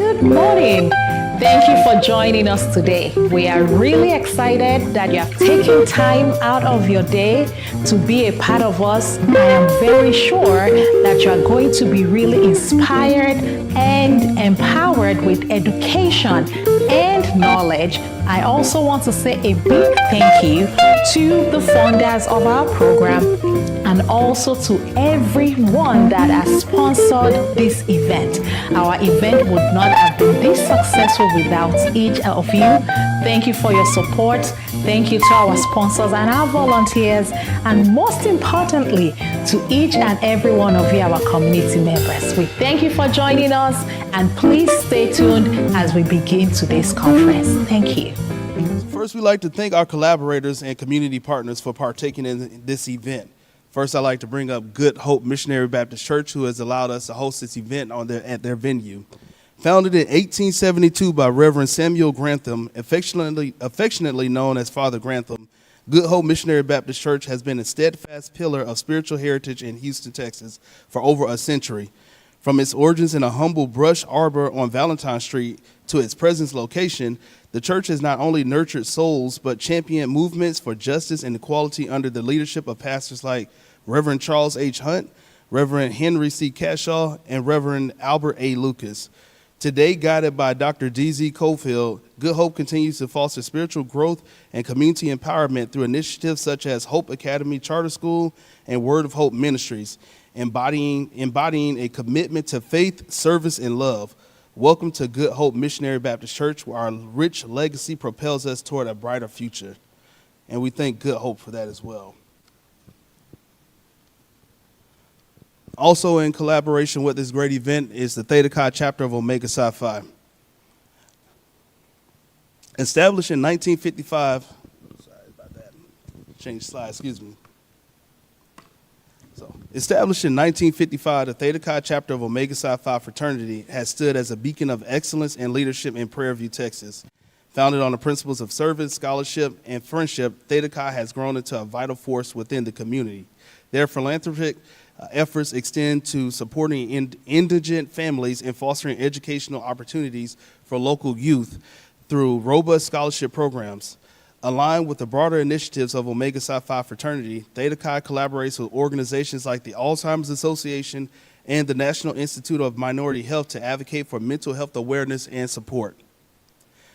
Good morning. Thank you for joining us today. We are really excited that you have taken time out of your day to be a part of us. I am very sure that you are going to be really inspired and empowered with education and knowledge. I also want to say a big thank you to the funders of our program and also to everyone that has sponsored this event. Our event would not have been this successful without each of you. Thank you for your support. Thank you to our sponsors and our volunteers, and most importantly, to each and every one of you, our community members. We thank you for joining us, and please stay tuned as we begin today's conference. Thank you. First, we'd like to thank our collaborators and community partners for partaking in this event. First, I'd like to bring up Good Hope Missionary Baptist Church, who has allowed us to host this event at their venue. Founded in 1872 by Reverend Samuel Grantham, affectionately known as Father Grantham, Good Hope Missionary Baptist Church has been a steadfast pillar of spiritual heritage in Houston, Texas for over a century. From its origins in a humble brush arbor on Valentine Street to its present location, the church has not only nurtured souls, but championed movements for justice and equality under the leadership of pastors like Reverend Charles H. Hunt, Reverend Henry C. Cashaw, and Reverend Albert A. Lucas. Today, guided by Dr. D.Z. Cofield, Good Hope continues to foster spiritual growth and community empowerment through initiatives such as Hope Academy Charter School and Word of Hope Ministries, embodying a commitment to faith, service, and love. Welcome to Good Hope Missionary Baptist Church, where our rich legacy propels us toward a brighter future. And we thank Good Hope for that as well. Also in collaboration with this great event is the Theta Chi chapter of Omega Psi Phi. Established in 1955, sorry about that, change slide, excuse me. Established in 1955, the Theta Chi chapter of Omega Psi Phi fraternity has stood as a beacon of excellence and leadership in Prairie View, Texas. Founded on the principles of service, scholarship, and friendship, Theta Chi has grown into a vital force within the community. Their philanthropic efforts extend to supporting indigent families and fostering educational opportunities for local youth through robust scholarship programs. Aligned with the broader initiatives of Omega Psi Phi fraternity, Theta Chi collaborates with organizations like the Alzheimer's Association and the National Institute of Minority Health to advocate for mental health awareness and support.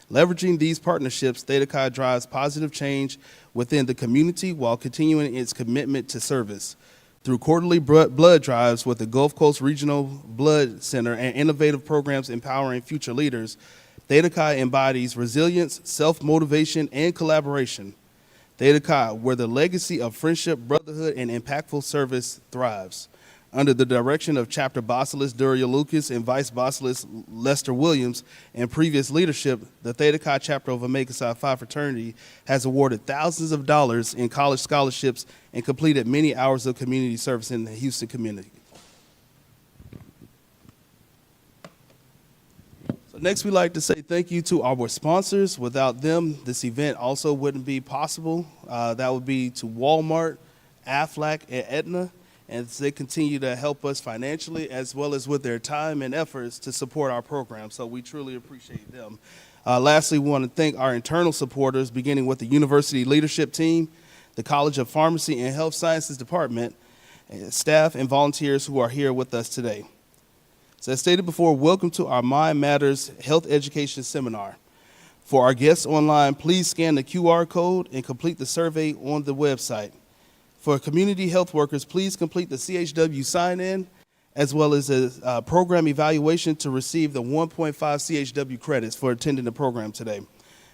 Leveraging these partnerships, Theta Chi drives positive change within the community while continuing its commitment to service. Through quarterly blood drives with the Gulf Coast Regional Blood Center and innovative programs empowering future leaders, Theta Chi embodies resilience, self-motivation, and collaboration. Theta Chi, where the legacy of friendship, brotherhood, and impactful service thrives. Under the direction of Chapter Basileus Duria Lucas and Vice Basileus Lester Williams and previous leadership, the Theta Chi chapter of Omega Psi Phi fraternity has awarded thousands of dollars in college scholarships and completed many hours of community service in the Houston community. So next, we'd like to say thank you to our sponsors. Without them, this event also wouldn't be possible. That would be to Walmart, Aflac, and Aetna, as they continue to help us financially as well as with their time and efforts to support our program. So we truly appreciate them. Lastly, we want to thank our internal supporters, beginning with the University Leadership Team, the College of Pharmacy and Health Sciences Department, staff and volunteers who are here with us today. So as stated before, welcome to our Mind Matters Health Education Seminar. For our guests online, please scan the QR code and complete the survey on the website. For community health workers, please complete the CHW sign-in as well as a program evaluation to receive the 1.5 CHW credits for attending the program today.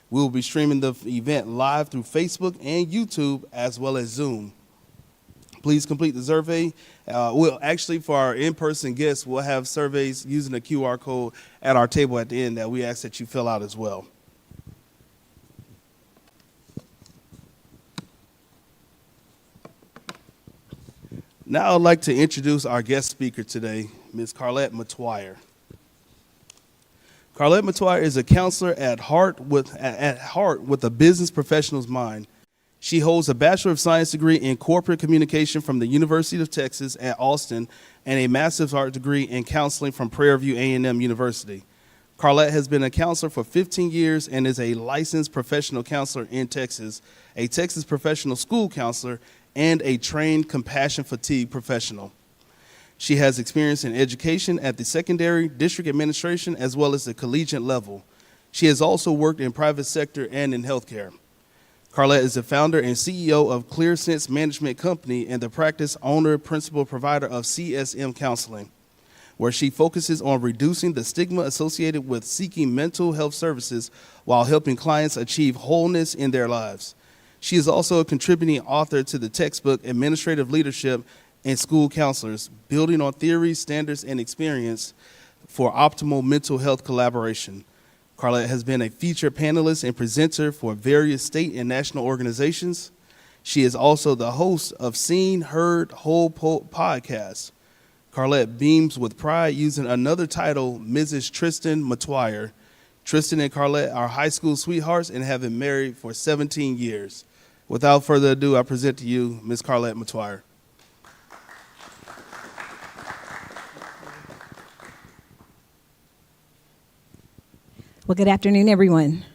We will be streaming the event live through Facebook and YouTube as well as Zoom. Please complete the survey. For our in-person guests, we'll have surveys using the QR code at our table at the end that we ask that you fill out as well. Now I'd like to introduce our guest speaker today, Ms. Carlette Metoyer. Carlette Metoyer is a counselor at heart with a business professional's mind. She holds a Bachelor of Science degree in Corporate Communication from the University of Texas at Austin and a Master's of Art degree in Counseling from Prairie View A&M University. Carlette has been a counselor for 15 years and is a licensed professional counselor in Texas, a Texas professional school counselor, and a trained compassion fatigue professional. She has experience in education at the secondary, district administration, as well as the collegiate level. She has also worked in private sector and in healthcare. Carlette is the founder and CEO of ClearSense Management Company and the practice owner, principal provider of CSM Counseling, where she focuses on reducing the stigma associated with seeking mental health services while helping clients achieve wholeness in their lives. She is also a contributing author to the textbook Administrative Leadership and School Counselors, Building on Theories, Standards, and Experience for Optimal Mental Health Collaboration. Carlette has been a featured panelist and presenter for various state and national organizations. She is also the host of Seen, Heard, Whole podcast. Carlette beams with pride using another title, Mrs. Tristan Matuire. Tristan and Carlette are high school sweethearts and have been married for 17 years. Without further ado, I present to you Ms. Carlette Matuire. Well, good afternoon, everyone.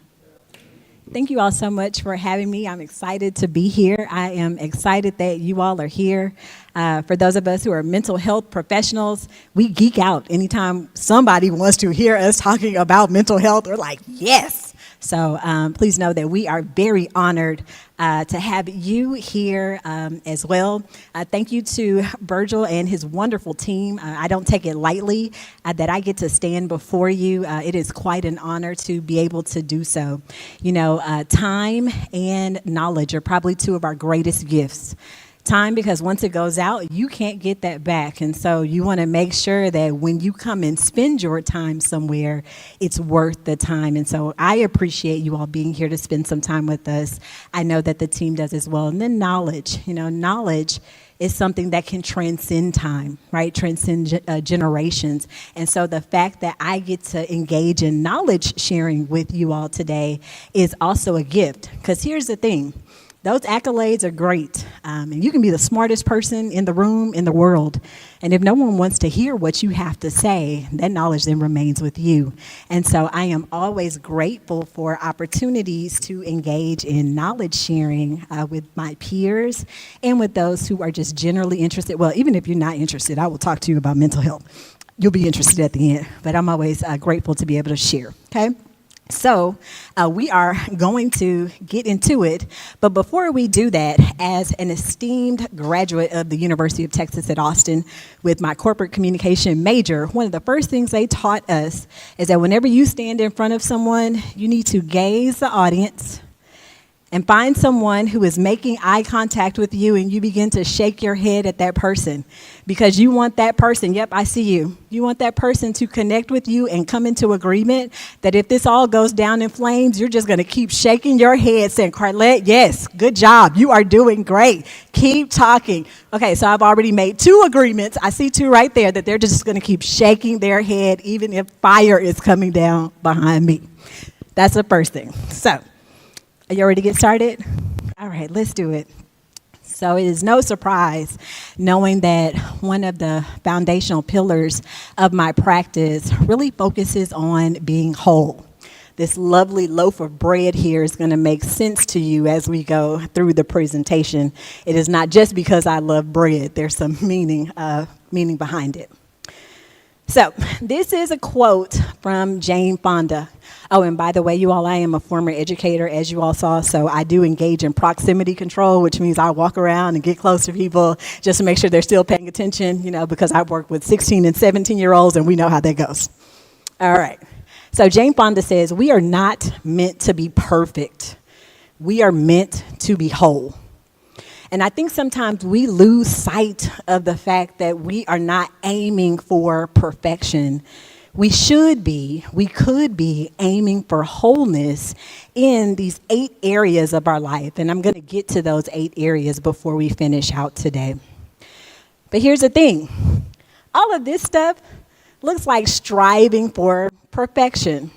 Thank you all so much for having me. I'm excited to be here. I am excited that you all are here. For those of us who are mental health professionals, we geek out anytime somebody wants to hear us talking about mental health. We're like, yes. So please know that we are very honored to have you here as well. Thank you to Virgil and his wonderful team. I don't take it lightly that I get to stand before you. It is quite an honor to be able to do so. You know, time and knowledge are probably two of our greatest gifts. Time, because once it goes out, you can't get that back. And so you want to make sure that when you come and spend your time somewhere, it's worth the time. And so I appreciate you all being here to spend some time with us. I know that the team does as well. And then knowledge, knowledge is something that can transcend time, right? Transcend generations. And so the fact that I get to engage in knowledge sharing with you all today is also a gift. Because here's the thing. Those accolades are great, and you can be the smartest person in the room, in the world, and if no one wants to hear what you have to say, that knowledge then remains with you. And so I am always grateful for opportunities to engage in knowledge sharing with my peers and with those who are just generally interested. Well, even if you're not interested, I will talk to you about mental health. You'll be interested at the end, but I'm always grateful to be able to share, okay? So we are going to get into it, but before we do that, as an esteemed graduate of the University of Texas at Austin with my corporate communication major, one of the first things they taught us is that whenever you stand in front of someone, you need to gaze the audience and find someone who is making eye contact with you, and you begin to shake your head at that person because you want that person, yep, I see you. You want that person to connect with you and come into agreement that if this all goes down in flames, you're just gonna keep shaking your head saying, Carlette, yes, good job. You are doing great. Keep talking. Okay, so I've already made 2 agreements. I see 2 right there that they're just gonna keep shaking their head even if fire is coming down behind me. That's the first thing. So, are you ready to get started? All right, let's do it. So it is no surprise knowing that one of the foundational pillars of my practice really focuses on being whole. This lovely loaf of bread here is going to make sense to you as we go through the presentation. It is not just because I love bread. There's some meaning behind it. So this is a quote from Jane Fonda. Oh, and by the way, you all, I am a former educator, as you all saw, so I do engage in proximity control, which means I walk around and get close to people just to make sure they're still paying attention, because I work with 16 and 17-year-olds, and we know how that goes. All right. So Jane Fonda says, we are not meant to be perfect. We are meant to be whole. And I think sometimes we lose sight of the fact that we are not aiming for perfection. We could be aiming for wholeness in these 8 areas of our life. And I'm going to get to those 8 areas before we finish out today. But here's the thing. All of this stuff looks like striving for perfection.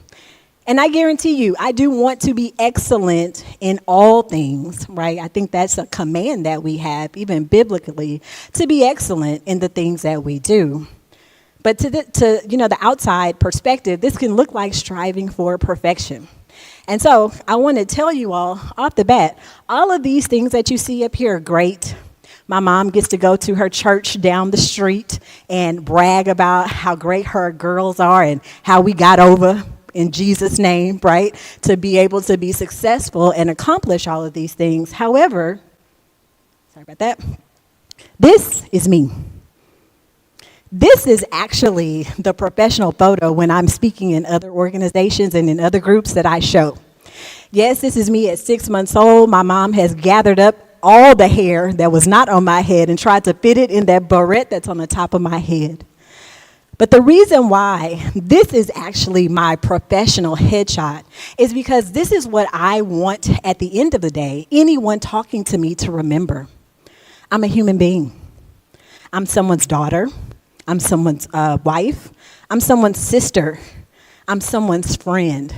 And I guarantee you, I do want to be excellent in all things, right? I think that's a command that we have, even biblically, to be excellent in the things that we do. But to the outside perspective, this can look like striving for perfection. And so I want to tell you all off the bat, all of these things that you see up here are great. My mom gets to go to her church down the street and brag about how great her girls are and how we got over in Jesus' name, right? To be able to be successful and accomplish all of these things. However, sorry about that, this is me. This is actually the professional photo when I'm speaking in other organizations and in other groups that I show. Yes, this is me at 6 months old. My mom has gathered up all the hair that was not on my head and tried to fit it in that barrette that's on the top of my head. But the reason why this is actually my professional headshot is because this is what I want at the end of the day, anyone talking to me to remember. I'm a human being. I'm someone's daughter. I'm someone's wife. I'm someone's sister. I'm someone's friend.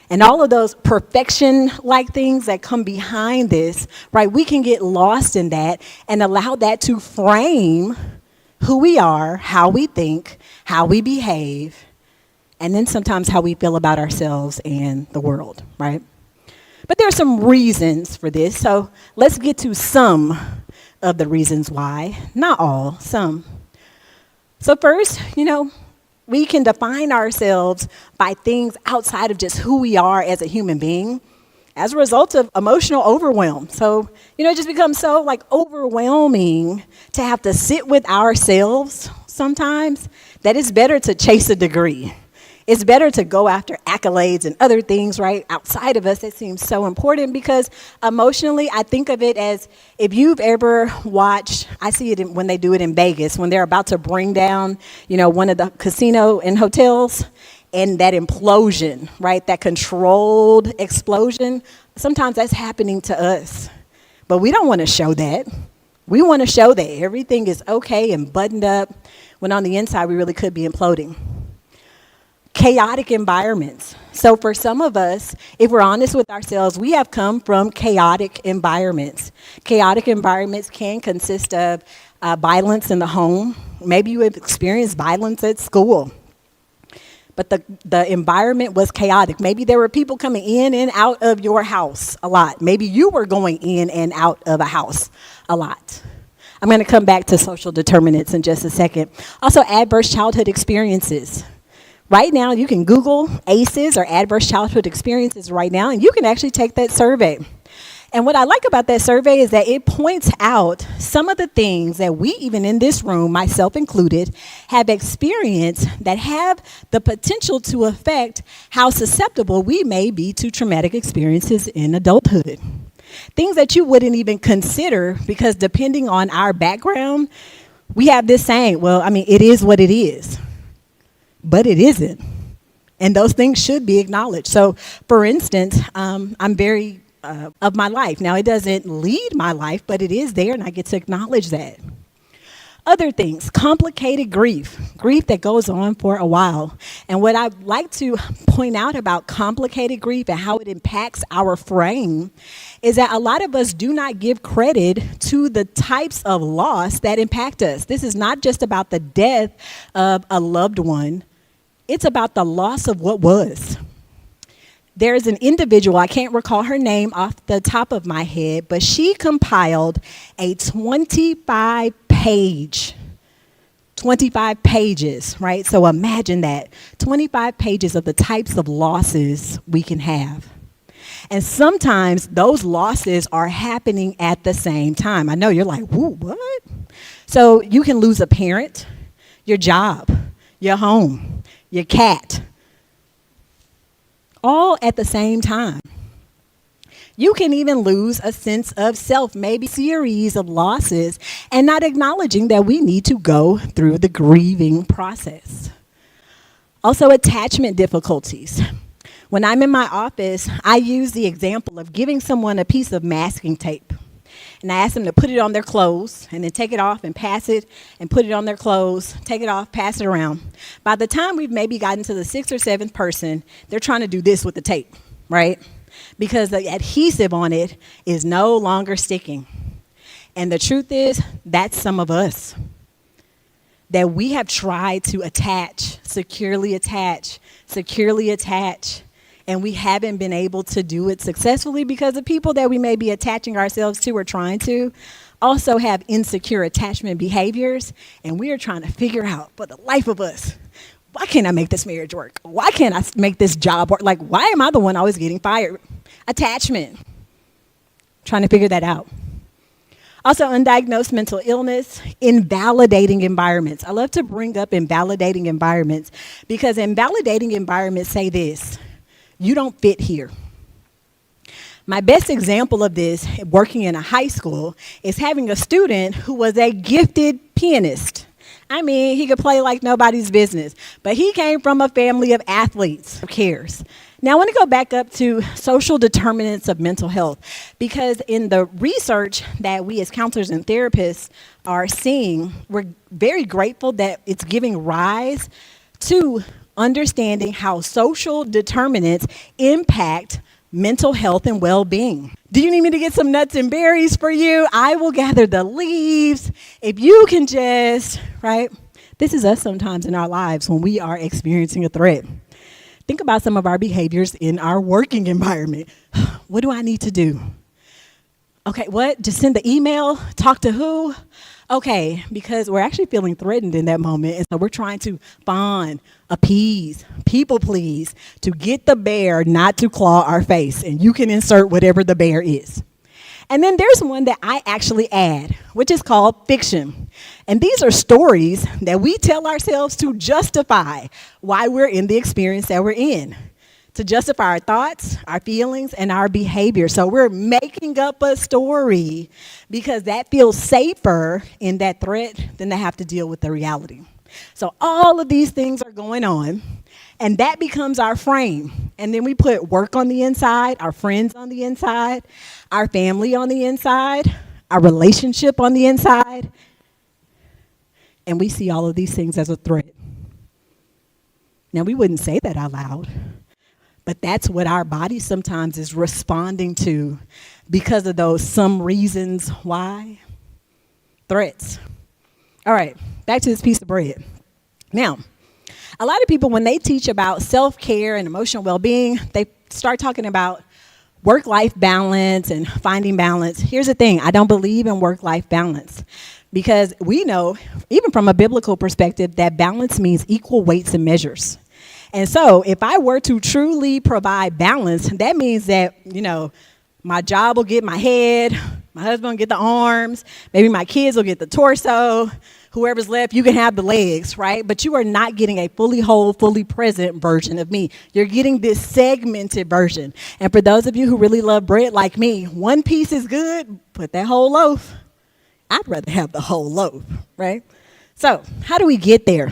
And all of those perfection-like things that come behind this, right, we can get lost in that and allow that to frame who we are, how we think, how we behave, and then sometimes how we feel about ourselves and the world, right? But there are some reasons for this, so let's get to some of the reasons why. Not all, some. So first, we can define ourselves by things outside of just who we are as a human being as a result of emotional overwhelm. So, it just becomes so overwhelming to have to sit with ourselves sometimes that it's better to chase a degree. It's better to go after accolades and other things, right, outside of us that seem so important because emotionally, I think of it as if you've ever watched, I see it when they do it in Vegas, when they're about to bring down, one of the casino and hotels and that implosion, right, that controlled explosion, sometimes that's happening to us. But we don't want to show that. We want to show that everything is okay and buttoned up when on the inside we really could be imploding. Chaotic environments. So for some of us, if we're honest with ourselves, we have come from chaotic environments. Chaotic environments can consist of violence in the home. Maybe you have experienced violence at school. But the environment was chaotic. Maybe there were people coming in and out of your house a lot. Maybe you were going in and out of a house a lot. I'm going to come back to social determinants in just a second. Also, adverse childhood experiences. Right now, you can Google ACEs or adverse childhood experiences right now, and you can actually take that survey. And what I like about that survey is that it points out some of the things that we, even in this room, myself included, have experienced that have the potential to affect how susceptible we may be to traumatic experiences in adulthood. Things that you wouldn't even consider because depending on our background, we have this saying, it is what it is. But it isn't. And those things should be acknowledged. So, for instance, I'm very of my life. Now, it doesn't lead my life, but it is there, and I get to acknowledge that. Other things, complicated grief that goes on for a while. And what I'd like to point out about complicated grief and how it impacts our frame is that a lot of us do not give credit to the types of loss that impact us. This is not just about the death of a loved one. It's about the loss of what was. There's an individual, I can't recall her name off the top of my head, but she compiled a 25 pages, right? So imagine that, 25 pages of the types of losses we can have. And sometimes those losses are happening at the same time. I know you're like, whoa, what? So you can lose a parent, your job, your home, your cat, all at the same time. You can even lose a sense of self, maybe a series of losses, and not acknowledging that we need to go through the grieving process. Also, attachment difficulties. When I'm in my office, I use the example of giving someone a piece of masking tape. And I ask them to put it on their clothes and then take it off and pass it and put it on their clothes, take it off, pass it around. By the time we've maybe gotten to the 6th or 7th person, they're trying to do this with the tape, right? Because the adhesive on it is no longer sticking. And the truth is, that's some of us. that we have tried to securely attach, and we haven't been able to do it successfully because the people that we may be attaching ourselves to or trying to also have insecure attachment behaviors, and we are trying to figure out, for the life of us, why can't I make this marriage work? Why can't I make this job work? Like, why am I the one always getting fired? Attachment. Trying to figure that out. Also, undiagnosed mental illness, invalidating environments. I love to bring up invalidating environments because invalidating environments say this: you don't fit here. My best example of this, working in a high school, is having a student who was a gifted pianist. I mean, he could play like nobody's business, but he came from a family of athletes. Who cares? Now, I want to go back up to social determinants of mental health, because in the research that we as counselors and therapists are seeing, we're very grateful that it's giving rise to understanding how social determinants impact mental health and well-being. Do you need me to get some nuts and berries for you? I will gather the leaves. If you can just, right? This is us sometimes in our lives when we are experiencing a threat. Think about some of our behaviors in our working environment. What do I need to do? Okay, what? Just send the email? Talk to who? Okay, because we're actually feeling threatened in that moment, and so we're trying to bond, appease, people please, to get the bear not to claw our face, and you can insert whatever the bear is. And then there's one that I actually add, which is called fiction. And these are stories that we tell ourselves to justify why we're in the experience that we're in, to justify our thoughts, our feelings, and our behavior. So we're making up a story because that feels safer in that threat than to have to deal with the reality. So all of these things are going on, and that becomes our frame. And then we put work on the inside, our friends on the inside, our family on the inside, our relationship on the inside, and we see all of these things as a threat. Now, we wouldn't say that out loud, but that's what our body sometimes is responding to because of those some reasons why. Threats. All right, back to this piece of bread. Now, a lot of people, when they teach about self-care and emotional well-being, they start talking about work-life balance and finding balance. Here's the thing, I don't believe in work-life balance because we know, even from a biblical perspective, that balance means equal weights and measures. And so if I were to truly provide balance, that means that, my job will get my head, my husband will get the arms, maybe my kids will get the torso, whoever's left, you can have the legs, right? But you are not getting a fully whole, fully present version of me. You're getting this segmented version. And for those of you who really love bread like me, one piece is good, put that whole loaf. I'd rather have the whole loaf, right? So how do we get there?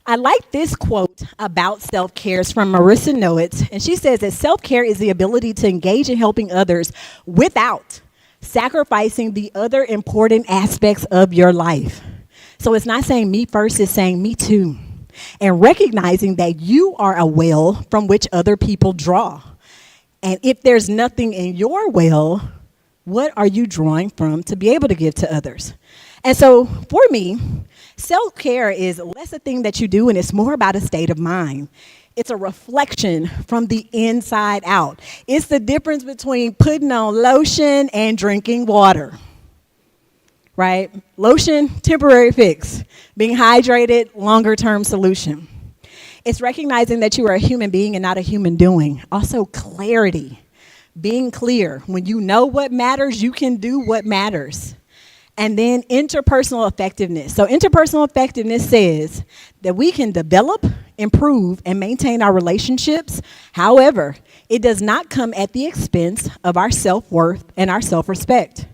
I like this quote about self-care. It's from Marissa Nowitz, and she says that self-care is the ability to engage in helping others without sacrificing the other important aspects of your life. So it's not saying me first, it's saying me too. And recognizing that you are a well from which other people draw. And if there's nothing in your well, what are you drawing from to be able to give to others? And so for me, self-care is less a thing that you do, and it's more about a state of mind. It's a reflection from the inside out. It's the difference between putting on lotion and drinking water, right? Lotion, temporary fix. Being hydrated, longer-term solution. It's recognizing that you are a human being and not a human doing. Also, clarity. Being clear. When you know what matters, you can do what matters. And then interpersonal effectiveness. So interpersonal effectiveness says that we can develop, improve, and maintain our relationships. However, it does not come at the expense of our self-worth and our self-respect.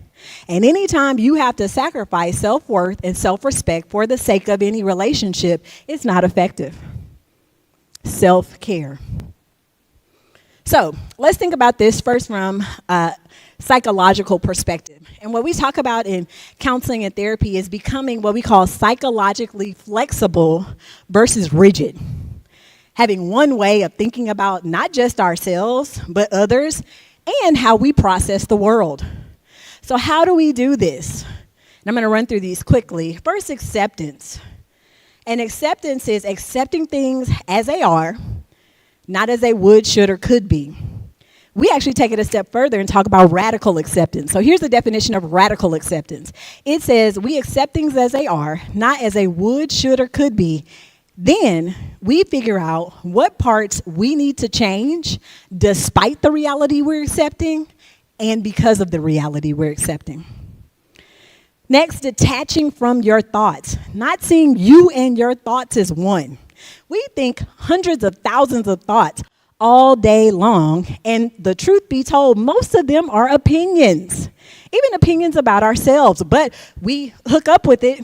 And anytime you have to sacrifice self-worth and self-respect for the sake of any relationship, it's not effective. Self-care. So let's think about this first from a psychological perspective. And what we talk about in counseling and therapy is becoming what we call psychologically flexible versus rigid. Having one way of thinking about not just ourselves, but others, and how we process the world. So how do we do this? And I'm going to run through these quickly. First, acceptance. And acceptance is accepting things as they are, not as they would, should, or could be. We actually take it a step further and talk about radical acceptance. So here's the definition of radical acceptance. It says we accept things as they are, not as they would, should, or could be. Then we figure out what parts we need to change despite the reality we're accepting and because of the reality we're accepting. Next, detaching from your thoughts, not seeing you and your thoughts as one. We think hundreds of thousands of thoughts all day long, and the truth be told, most of them are opinions, even opinions about ourselves, but we hook up with it.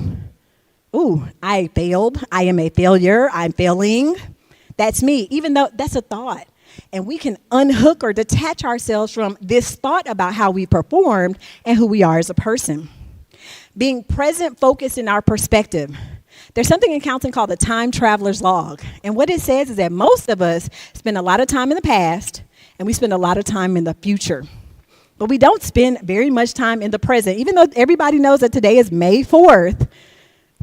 Ooh, I failed, I am a failure, I'm failing. That's me, even though that's a thought. And we can unhook or detach ourselves from this thought about how we performed and who we are as a person. Being present, focused in our perspective. There's something in counseling called the time traveler's log. And what it says is that most of us spend a lot of time in the past and we spend a lot of time in the future. But we don't spend very much time in the present. Even though everybody knows that today is May 4th,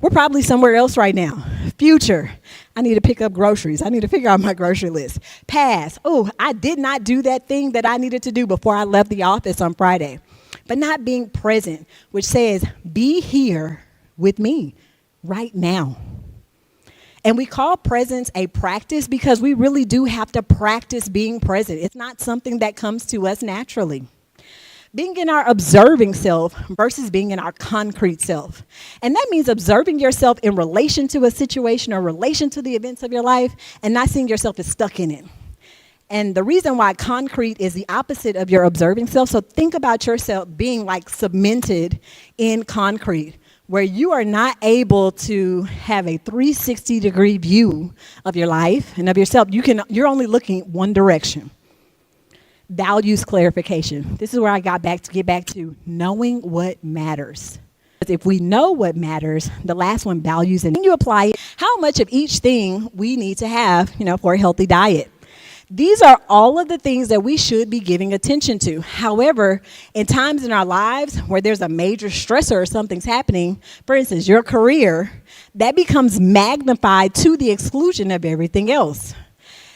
we're probably somewhere else right now. Future, I need to pick up groceries. I need to figure out my grocery list. Past, oh, I did not do that thing that I needed to do before I left the office on Friday. But not being present, which says, be here with me right now. And we call presence a practice because we really do have to practice being present. It's not something that comes to us naturally. Being in our observing self versus being in our concrete self. And that means observing yourself in relation to a situation or relation to the events of your life and not seeing yourself as stuck in it. And the reason why concrete is the opposite of your observing self, so think about yourself being like cemented in concrete, where you are not able to have a 360-degree view of your life and of yourself. You're only looking one direction. Values clarification. This is where I get back to knowing what matters. If we know what matters, the last one, values, and then you apply how much of each thing we need to have, for a healthy diet. These are all of the things that we should be giving attention to. However, in times in our lives where there's a major stressor or something's happening, for instance, your career, that becomes magnified to the exclusion of everything else.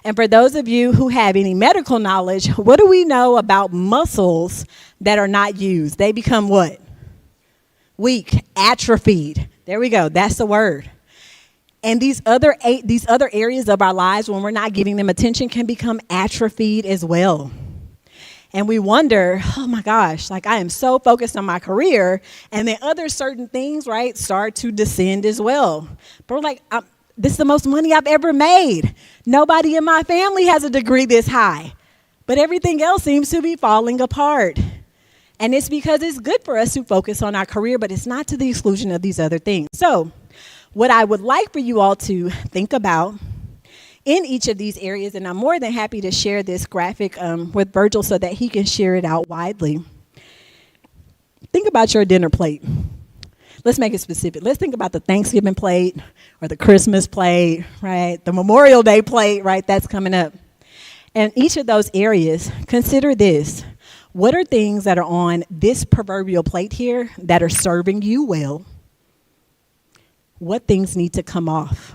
And for those of you who have any medical knowledge, what do we know about muscles that are not used? They become what? Weak, atrophied. There we go. That's the word. And these other areas of our lives, when we're not giving them attention, can become atrophied as well. And we wonder, oh my gosh, like I am so focused on my career, and then other certain things, right, start to descend as well. But we're like, this is the most money I've ever made. Nobody in my family has a degree this high. But everything else seems to be falling apart. And it's because it's good for us to focus on our career, but it's not to the exclusion of these other things. So what I would like for you all to think about in each of these areas, and I'm more than happy to share this graphic with Virgil so that he can share it out widely. Think about your dinner plate. Let's make it specific. Let's think about the Thanksgiving plate or the Christmas plate, right? The Memorial Day plate, right? That's coming up. And each of those areas, consider this. What are things that are on this proverbial plate here that are serving you well? What things need to come off?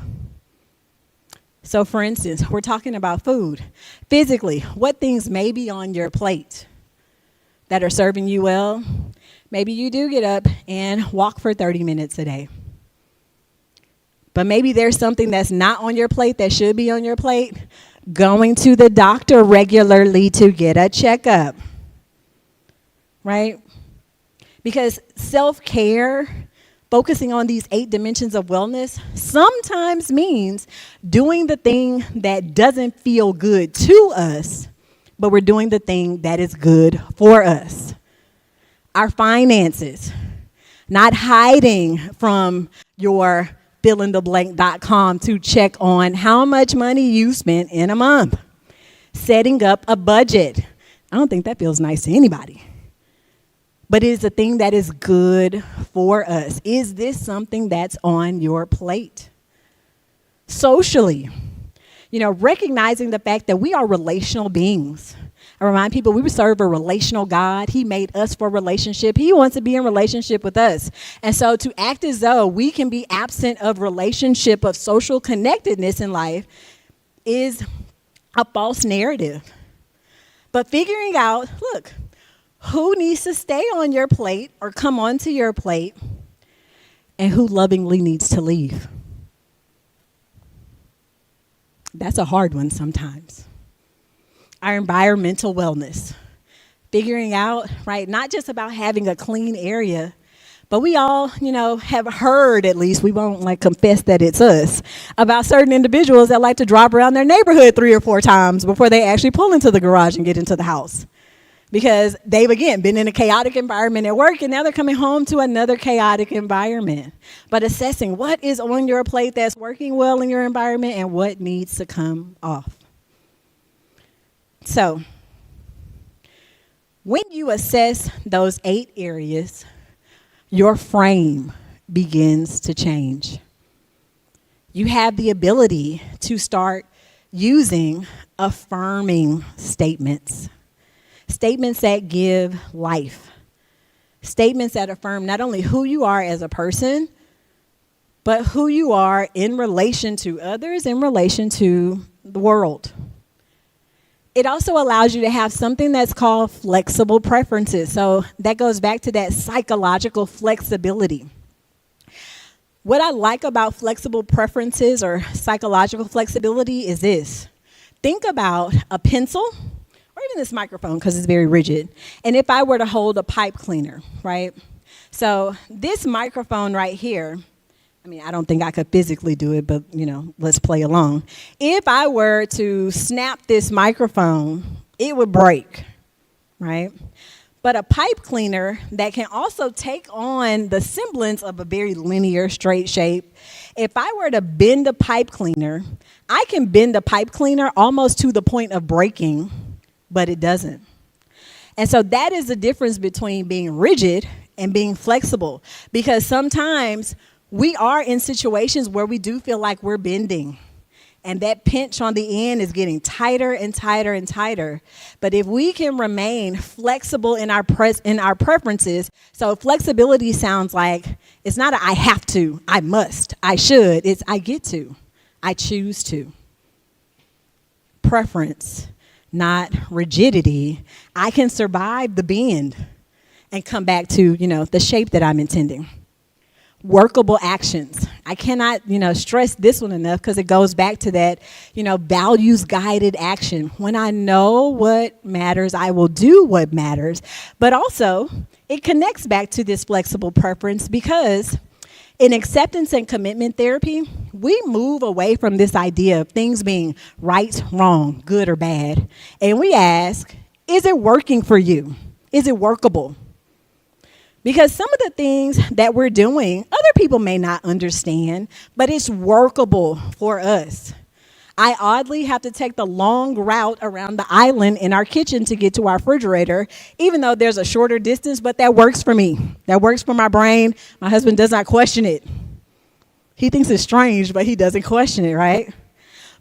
So for instance, we're talking about food. Physically, what things may be on your plate that are serving you well? Maybe you do get up and walk for 30 minutes a day. But maybe there's something that's not on your plate that should be on your plate. Going to the doctor regularly to get a checkup. Right? Because self-care, focusing on these 8 dimensions of wellness, sometimes means doing the thing that doesn't feel good to us, but we're doing the thing that is good for us. Our finances, not hiding from your fillintheblank.com to check on how much money you spent in a month. Setting up a budget. I don't think that feels nice to anybody. But it is a thing that is good for us. Is this something that's on your plate? Socially, recognizing the fact that we are relational beings. I remind people we serve a relational God. He made us for relationship. He wants to be in relationship with us. And so to act as though we can be absent of relationship, of social connectedness in life is a false narrative. But figuring out, look, who needs to stay on your plate or come onto your plate and who lovingly needs to leave. That's a hard one sometimes. Our environmental wellness. Figuring out, right, not just about having a clean area, but we all, have heard, at least, we won't confess that it's us, about certain individuals that like to drive around their neighborhood 3 or 4 times before they actually pull into the garage and get into the house. Because they've, again, been in a chaotic environment at work, and now they're coming home to another chaotic environment. But assessing what is on your plate that's working well in your environment and what needs to come off. So, when you assess those 8 areas, your frame begins to change. You have the ability to start using affirming statements. Statements that give life. Statements that affirm not only who you are as a person, but who you are in relation to others, in relation to the world. It also allows you to have something that's called flexible preferences. So that goes back to that psychological flexibility. What I like about flexible preferences or psychological flexibility is this. Think about a pencil or even this microphone because it's very rigid. And if I were to hold a pipe cleaner, right? So this microphone right here, I don't think I could physically do it, but, let's play along. If I were to snap this microphone, it would break, right? But a pipe cleaner that can also take on the semblance of a very linear, straight shape, if I were to bend a pipe cleaner, I can bend a pipe cleaner almost to the point of breaking, but it doesn't. And so that is the difference between being rigid and being flexible, because sometimes we are in situations where we do feel like we're bending, and that pinch on the end is getting tighter and tighter and tighter. But if we can remain flexible in our preferences, so flexibility sounds like it's not a I have to, I must, I should. It's I get to, I choose to. Preference, not rigidity. I can survive the bend and come back to, the shape that I'm intending. Workable actions. I cannot, stress this one enough because it goes back to that, values-guided action. When I know what matters, I will do what matters. But also, it connects back to this flexible preference because in acceptance and commitment therapy, we move away from this idea of things being right, wrong, good, or bad. And we ask, is it working for you? Is it workable? Because some of the things that we're doing, other people may not understand, but it's workable for us. I oddly have to take the long route around the island in our kitchen to get to our refrigerator, even though there's a shorter distance, but that works for me. That works for my brain. My husband does not question it. He thinks it's strange, but he doesn't question it, right?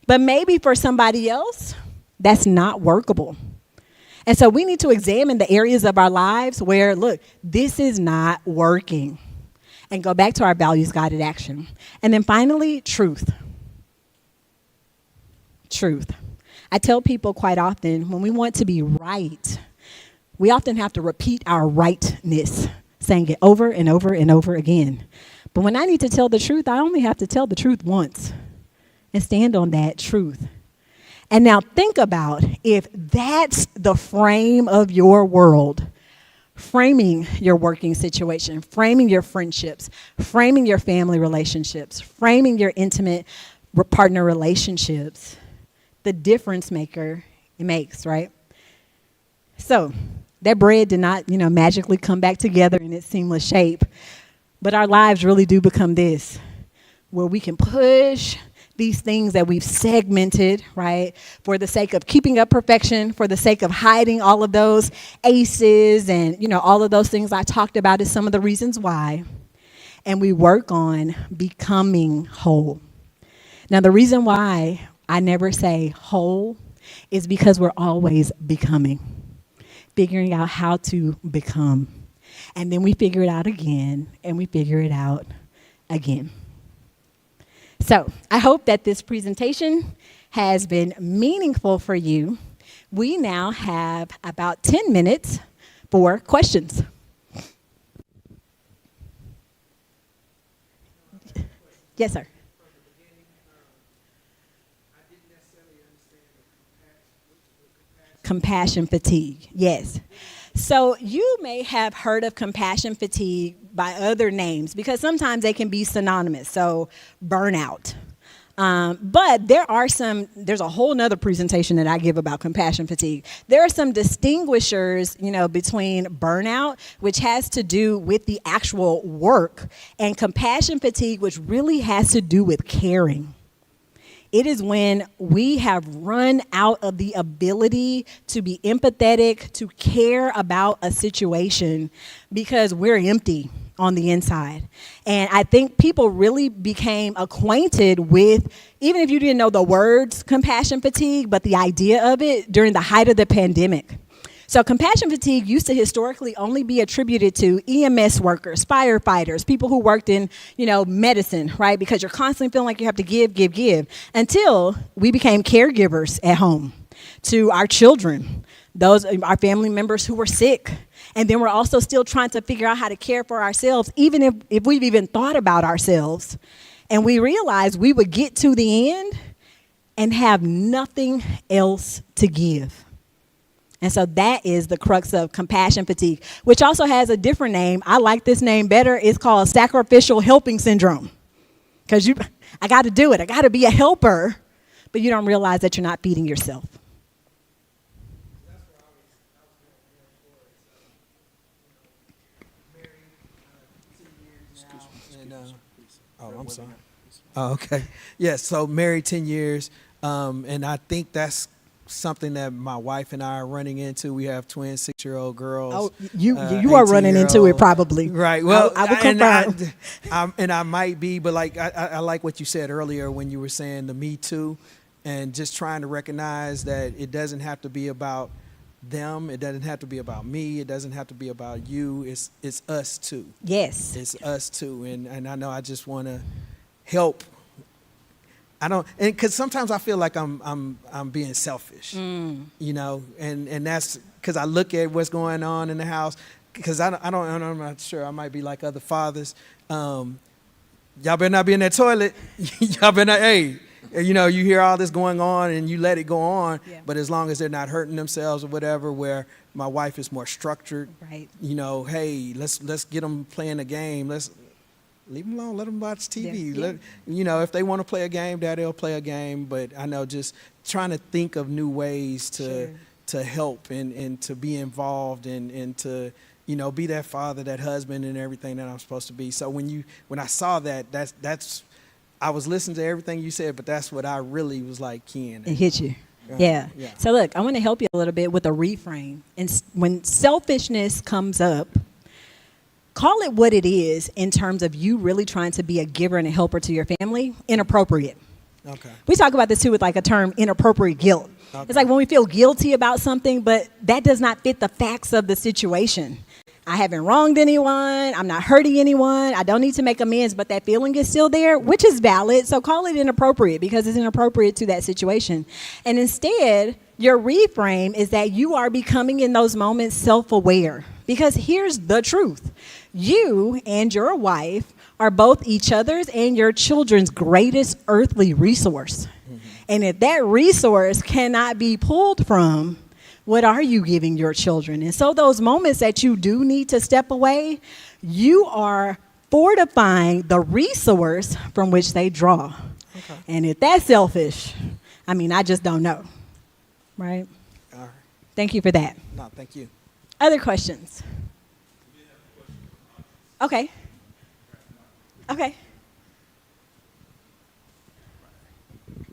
But maybe for somebody else, that's not workable. And so we need to examine the areas of our lives where, look, this is not working, and go back to our values-guided action. And then finally, truth. Truth. I tell people quite often, when we want to be right, we often have to repeat our rightness, saying it over and over and over again. But when I need to tell the truth, I only have to tell the truth once and stand on that truth. And now think about if that's the frame of your world, framing your working situation, framing your friendships, framing your family relationships, framing your intimate partner relationships, the difference maker it makes, right? So that bread did not, magically come back together in its seamless shape, but our lives really do become this, where we can push these things that we've segmented, right, for the sake of keeping up perfection, for the sake of hiding all of those aces and, all of those things I talked about is some of the reasons why. And we work on becoming whole. Now, the reason why I never say whole is because we're always becoming. figuring out how to become. And then we figure it out again, and we figure it out again. So I hope that this presentation has been meaningful for you. We now have about 10 minutes for questions. Yes, sir. Compassion fatigue, yes. So you may have heard of compassion fatigue by other names because sometimes they can be synonymous, so burnout. But there's a whole nother presentation that I give about compassion fatigue. There are some distinguishers, between burnout, which has to do with the actual work, and compassion fatigue, which really has to do with caring. It is when we have run out of the ability to be empathetic, to care about a situation because we're empty on the inside. And I think people really became acquainted with, even if you didn't know the words compassion fatigue, but the idea of it during the height of the pandemic. So compassion fatigue used to historically only be attributed to EMS workers, firefighters, people who worked in, medicine, right? Because you're constantly feeling like you have to give, until we became caregivers at home to our children, our family members who were sick. And then we're also still trying to figure out how to care for ourselves, even if we've even thought about ourselves. And we realized we would get to the end and have nothing else to give. And so that is the crux of compassion fatigue, which also has a different name. I like this name better. It's called sacrificial helping syndrome. Because I got to do it. I got to be a helper. But you don't realize that you're not feeding yourself. Oh, I'm sorry. Oh, okay. Yeah, so married 10 years. And I think that's something that my wife and I are running into. We have twin 6-year-old girls. Oh, you are running into it probably. Right. Well, I would confirm. And I might be, but I like what you said earlier when you were saying the Me Too, and just trying to recognize that it doesn't have to be about them. It doesn't have to be about me. It doesn't have to be about you. It's us too. Yes. It's us too. And I know I just want to help. And because sometimes I feel like I'm being selfish, and that's because I look at what's going on in the house. Because I'm not sure. I might be like other fathers. Y'all better not be in that toilet. Y'all better not. Hey, you hear all this going on and you let it go on. Yeah. But as long as they're not hurting themselves or whatever, where my wife is more structured. Right. Hey, let's get them playing a game. Let's leave them alone. Let them watch TV. Yeah. If they want to play a game, Daddy'll play a game. But I know just trying to think of new ways to help and to be involved and to be that father, that husband, and everything that I'm supposed to be. So when I saw that's I was listening to everything you said, but that's what I really was like keying. It hit you. Yeah. So look, I want to help you a little bit with a reframe. And when selfishness comes up, call it what it is in terms of you really trying to be a giver and a helper to your family. Inappropriate. Okay. We talk about this too with like a term, inappropriate guilt. Okay. It's like when we feel guilty about something, but that does not fit the facts of the situation. I haven't wronged anyone. I'm not hurting anyone. I don't need to make amends, but that feeling is still there, which is valid. So call it inappropriate because it's inappropriate to that situation. And instead, your reframe is that you are becoming in those moments self-aware. Because here's the truth. You and your wife are both each other's and your children's greatest earthly resource. Mm-hmm. And if that resource cannot be pulled from, what are you giving your children? And so those moments that you do need to step away, you are fortifying the resource from which they draw. Okay. And if that's selfish, I just don't know. Right? All right. Thank you for that. No, thank you. Other questions? Okay. Okay.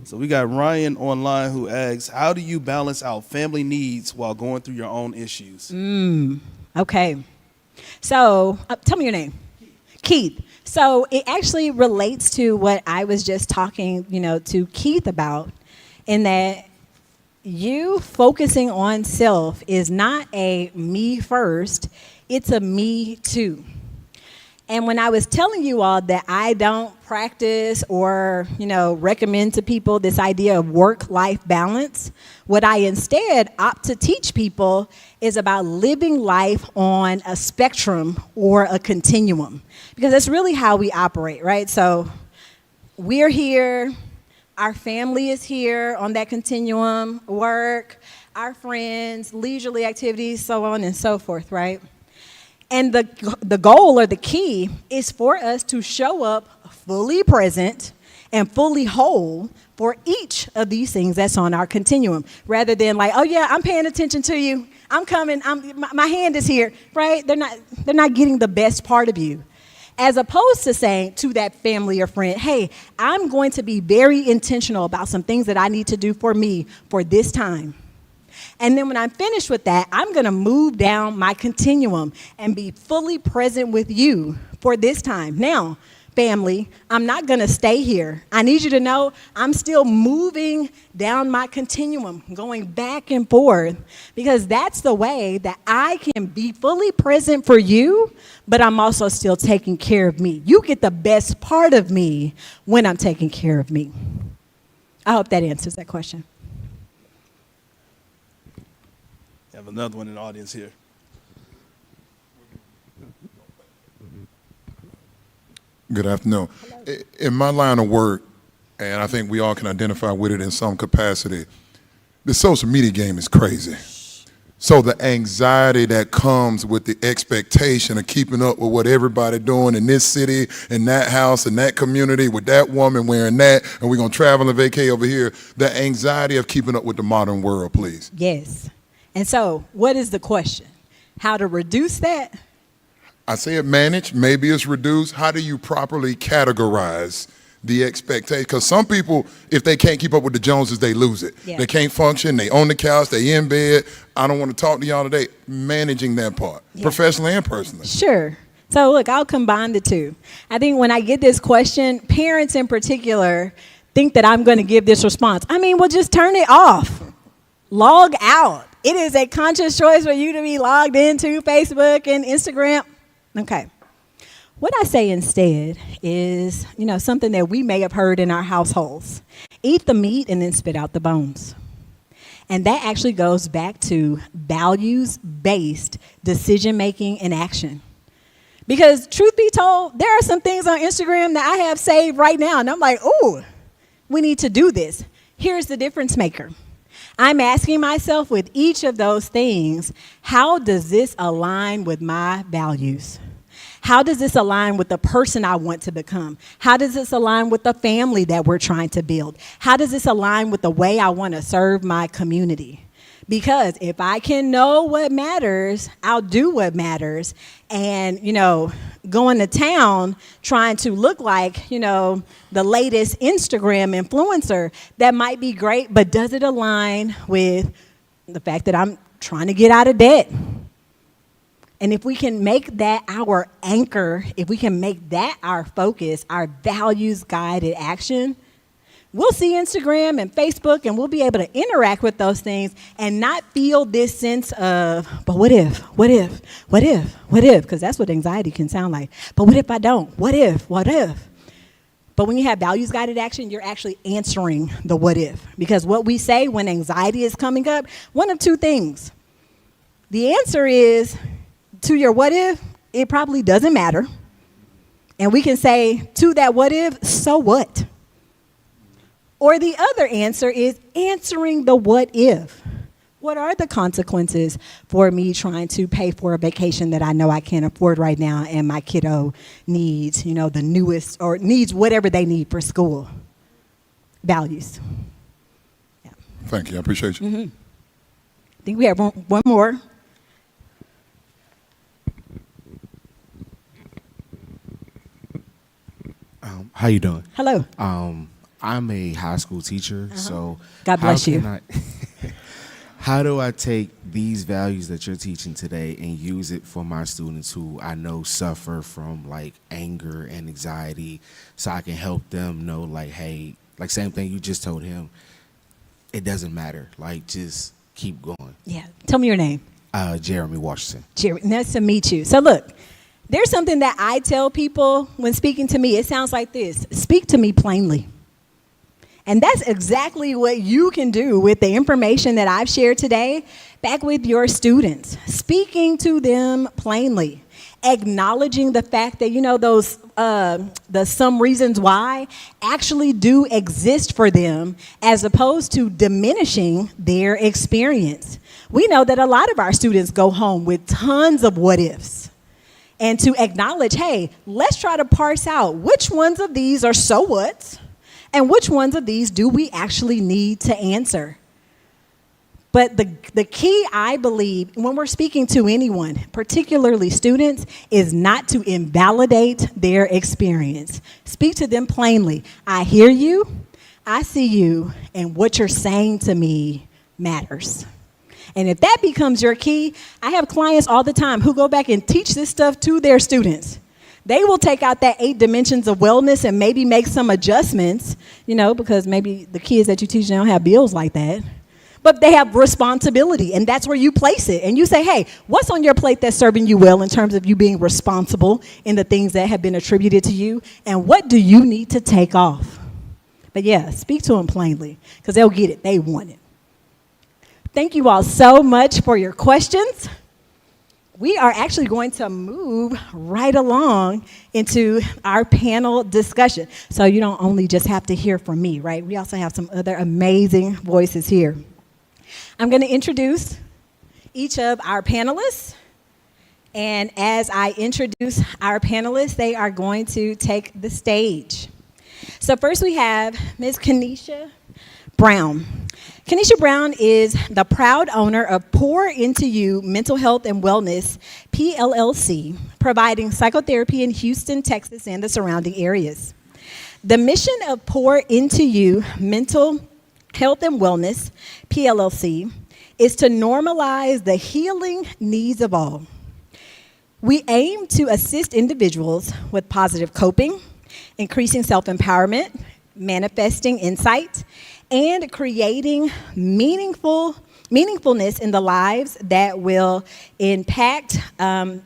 So we got Ryan online who asks, how do you balance out family needs while going through your own issues? Okay. So tell me your name. Keith. So it actually relates to what I was just talking, to Keith about, in that, you focusing on self is not a me first, it's a me too. And when I was telling you all that I don't practice or, recommend to people this idea of work-life balance, what I instead opt to teach people is about living life on a spectrum or a continuum, because that's really how we operate, right? So we're here, our family is here on that continuum, work, our friends, leisurely activities, so on and so forth, right? And the goal or the key is for us to show up fully present and fully whole for each of these things that's on our continuum, rather than like, oh yeah, I'm paying attention to you, I'm coming, my hand is here, right? They're not getting the best part of you. As opposed to saying to that family or friend, hey, I'm going to be very intentional about some things that I need to do for me for this time. And then when I'm finished with that, I'm going to move down my continuum and be fully present with you for this time. Now, family, I'm not going to stay here. I need you to know I'm still moving down my continuum, going back and forth, because that's the way that I can be fully present for you, but I'm also still taking care of me. You get the best part of me when I'm taking care of me. I hope that answers that question. I have another one in the audience here. Good afternoon. In my line of work, and I think we all can identify with it in some capacity, the social media game is crazy. So the anxiety that comes with the expectation of keeping up with what everybody doing in this city, in that house, in that community, with that woman wearing that, and we're going to travel and vacay over here, the anxiety of keeping up with the modern world, please. Yes. And so what is the question? How to reduce that? I say it managed, maybe it's reduced. How do you properly categorize the expectation? Because some people, if they can't keep up with the Joneses, they lose it. Yeah. They can't function, they on the couch, they in bed. I don't want to talk to y'all today. Managing that part, professionally and personally. Sure. So look, I'll combine the two. I think when I get this question, parents in particular think that I'm going to give this response. Well, just turn it off. Log out. It is a conscious choice for you to be logged into Facebook and Instagram. Okay. What I say instead is, something that we may have heard in our households. Eat the meat and then spit out the bones. And that actually goes back to values-based decision-making and action. Because truth be told, there are some things on Instagram that I have saved right now. And I'm like, ooh, we need to do this. Here's the difference maker. I'm asking myself with each of those things, how does this align with my values? How does this align with the person I want to become? How does this align with the family that we're trying to build? How does this align with the way I want to serve my community? Because if I can know what matters, I'll do what matters. And, going to town trying to look like, the latest Instagram influencer, that might be great, but does it align with the fact that I'm trying to get out of debt? And if we can make that our anchor, if we can make that our focus, our values-guided action, we'll see Instagram and Facebook and we'll be able to interact with those things and not feel this sense of, but what if? Because that's what anxiety can sound like. But what if I don't? What if? But when you have values-guided action, you're actually answering the what if. Because what we say when anxiety is coming up, one of two things. The answer is, to your what if, it probably doesn't matter. And we can say to that what if, so what? Or the other answer is answering the what if. What are the consequences for me trying to pay for a vacation that I know I can't afford right now and my kiddo needs, the newest, or needs whatever they need for school? Values. Yeah. Thank you. I appreciate you. Mm-hmm. I think we have one more. How you doing? Hello. I'm a high school teacher, so God bless you. How do I take these values that you're teaching today and use it for my students who I know suffer from like anger and anxiety, so I can help them know, like, hey, like same thing you just told him. it doesn't matter. Like, just keep going. Yeah. Tell me your name. Jeremy Washington. Jerry, nice to meet you. So look, there's something that I tell people when speaking to me. It sounds like this: speak to me plainly. And that's exactly what you can do with the information that I've shared today back with your students. Speaking to them plainly, acknowledging the fact that, those the some reasons why actually do exist for them, as opposed to diminishing their experience. We know that a lot of our students go home with tons of what ifs. And to acknowledge, hey, let's try to parse out which ones of these are so what, and which ones of these do we actually need to answer. But the key, I believe, when we're speaking to anyone, particularly students, is not to invalidate their experience. Speak to them plainly. I hear you, I see you, and what you're saying to me matters. And if that becomes your key, I have clients all the time who go back and teach this stuff to their students. They will take out that 8 dimensions of wellness and maybe make some adjustments, because maybe the kids that you teach don't have bills like that. But they have responsibility, and that's where you place it. And you say, hey, what's on your plate that's serving you well in terms of you being responsible in the things that have been attributed to you? And what do you need to take off? But yeah, speak to them plainly, because they'll get it. They want it. Thank you all so much for your questions. We are actually going to move right along into our panel discussion. So you don't only just have to hear from me, right? We also have some other amazing voices here. I'm going to introduce each of our panelists. And as I introduce our panelists, they are going to take the stage. So first we have Ms. Kenesha Brown. Kenesha Brown is the proud owner of Pour Into You Mental Health and Wellness, PLLC, providing psychotherapy in Houston, Texas, and the surrounding areas. The mission of Pour Into You Mental Health and Wellness, PLLC, is to normalize the healing needs of all. We aim to assist individuals with positive coping, increasing self-empowerment, manifesting insight, and creating meaningfulness in the lives that will impact, creating